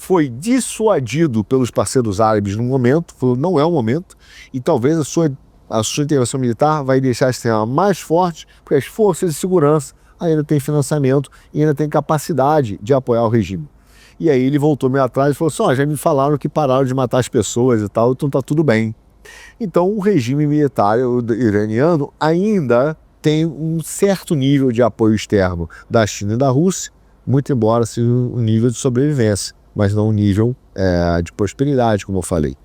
foi dissuadido pelos parceiros árabes no momento, falou, não é o momento, e talvez a sua intervenção militar vai deixar esse tema mais forte, porque as forças de segurança ainda têm financiamento e ainda têm capacidade de apoiar o regime. E aí ele voltou meio atrás e falou assim, já me falaram que pararam de matar as pessoas e tal, então tá tudo bem. Então o regime militar iraniano ainda tem um certo nível de apoio externo da China e da Rússia, muito embora seja um nível de sobrevivência, mas não um nível de prosperidade, como eu falei.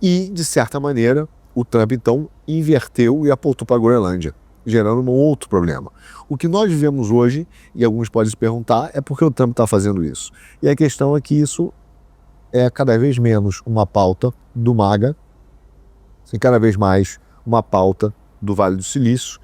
E, de certa maneira, o Trump, então, inverteu e apontou para a Groenlândia, gerando um outro problema. O que nós vivemos hoje, e alguns podem se perguntar, é por que o Trump está fazendo isso. E a questão é que isso é cada vez menos uma pauta do MAGA, e cada vez mais uma pauta do Vale do Silício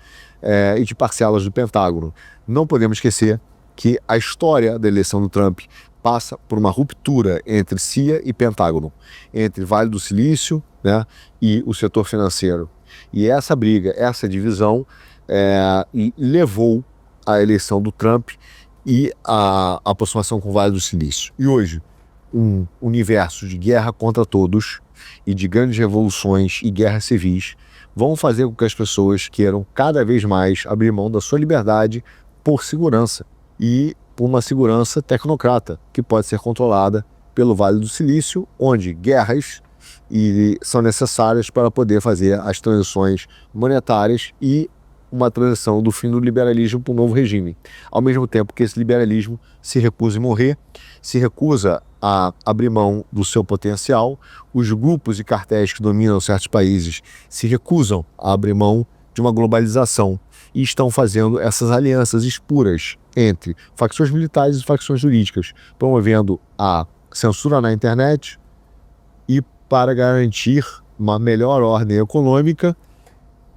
e de parcelas do Pentágono. Não podemos esquecer que a história da eleição do Trump passa por uma ruptura entre CIA e Pentágono, entre Vale do Silício, né, e o setor financeiro. E essa briga, essa divisão levou à eleição do Trump e à aproximação com o Vale do Silício. E hoje, um universo de guerra contra todos e de grandes revoluções e guerras civis vão fazer com que as pessoas queiram cada vez mais abrir mão da sua liberdade por segurança e por uma segurança tecnocrata, que pode ser controlada pelo Vale do Silício, onde guerras são necessárias para poder fazer as transições monetárias e uma transição do fim do liberalismo para um novo regime. Ao mesmo tempo que esse liberalismo se recusa em morrer, se recusa a abrir mão do seu potencial, os grupos e cartéis que dominam certos países se recusam a abrir mão de uma globalização e estão fazendo essas alianças espuras entre facções militares e facções jurídicas, promovendo a censura na internet e para garantir uma melhor ordem econômica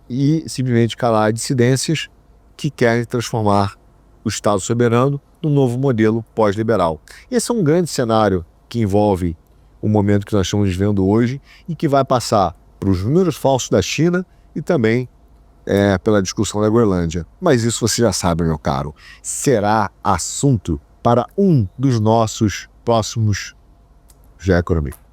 e simplesmente calar dissidências que querem transformar o Estado soberano num novo modelo pós-liberal. Esse é um grande cenário que envolve o momento que nós estamos vivendo hoje e que vai passar para os números falsos da China e também pela discussão da Groenlândia. Mas isso você já sabe, meu caro, será assunto para um dos nossos próximos GE Economia.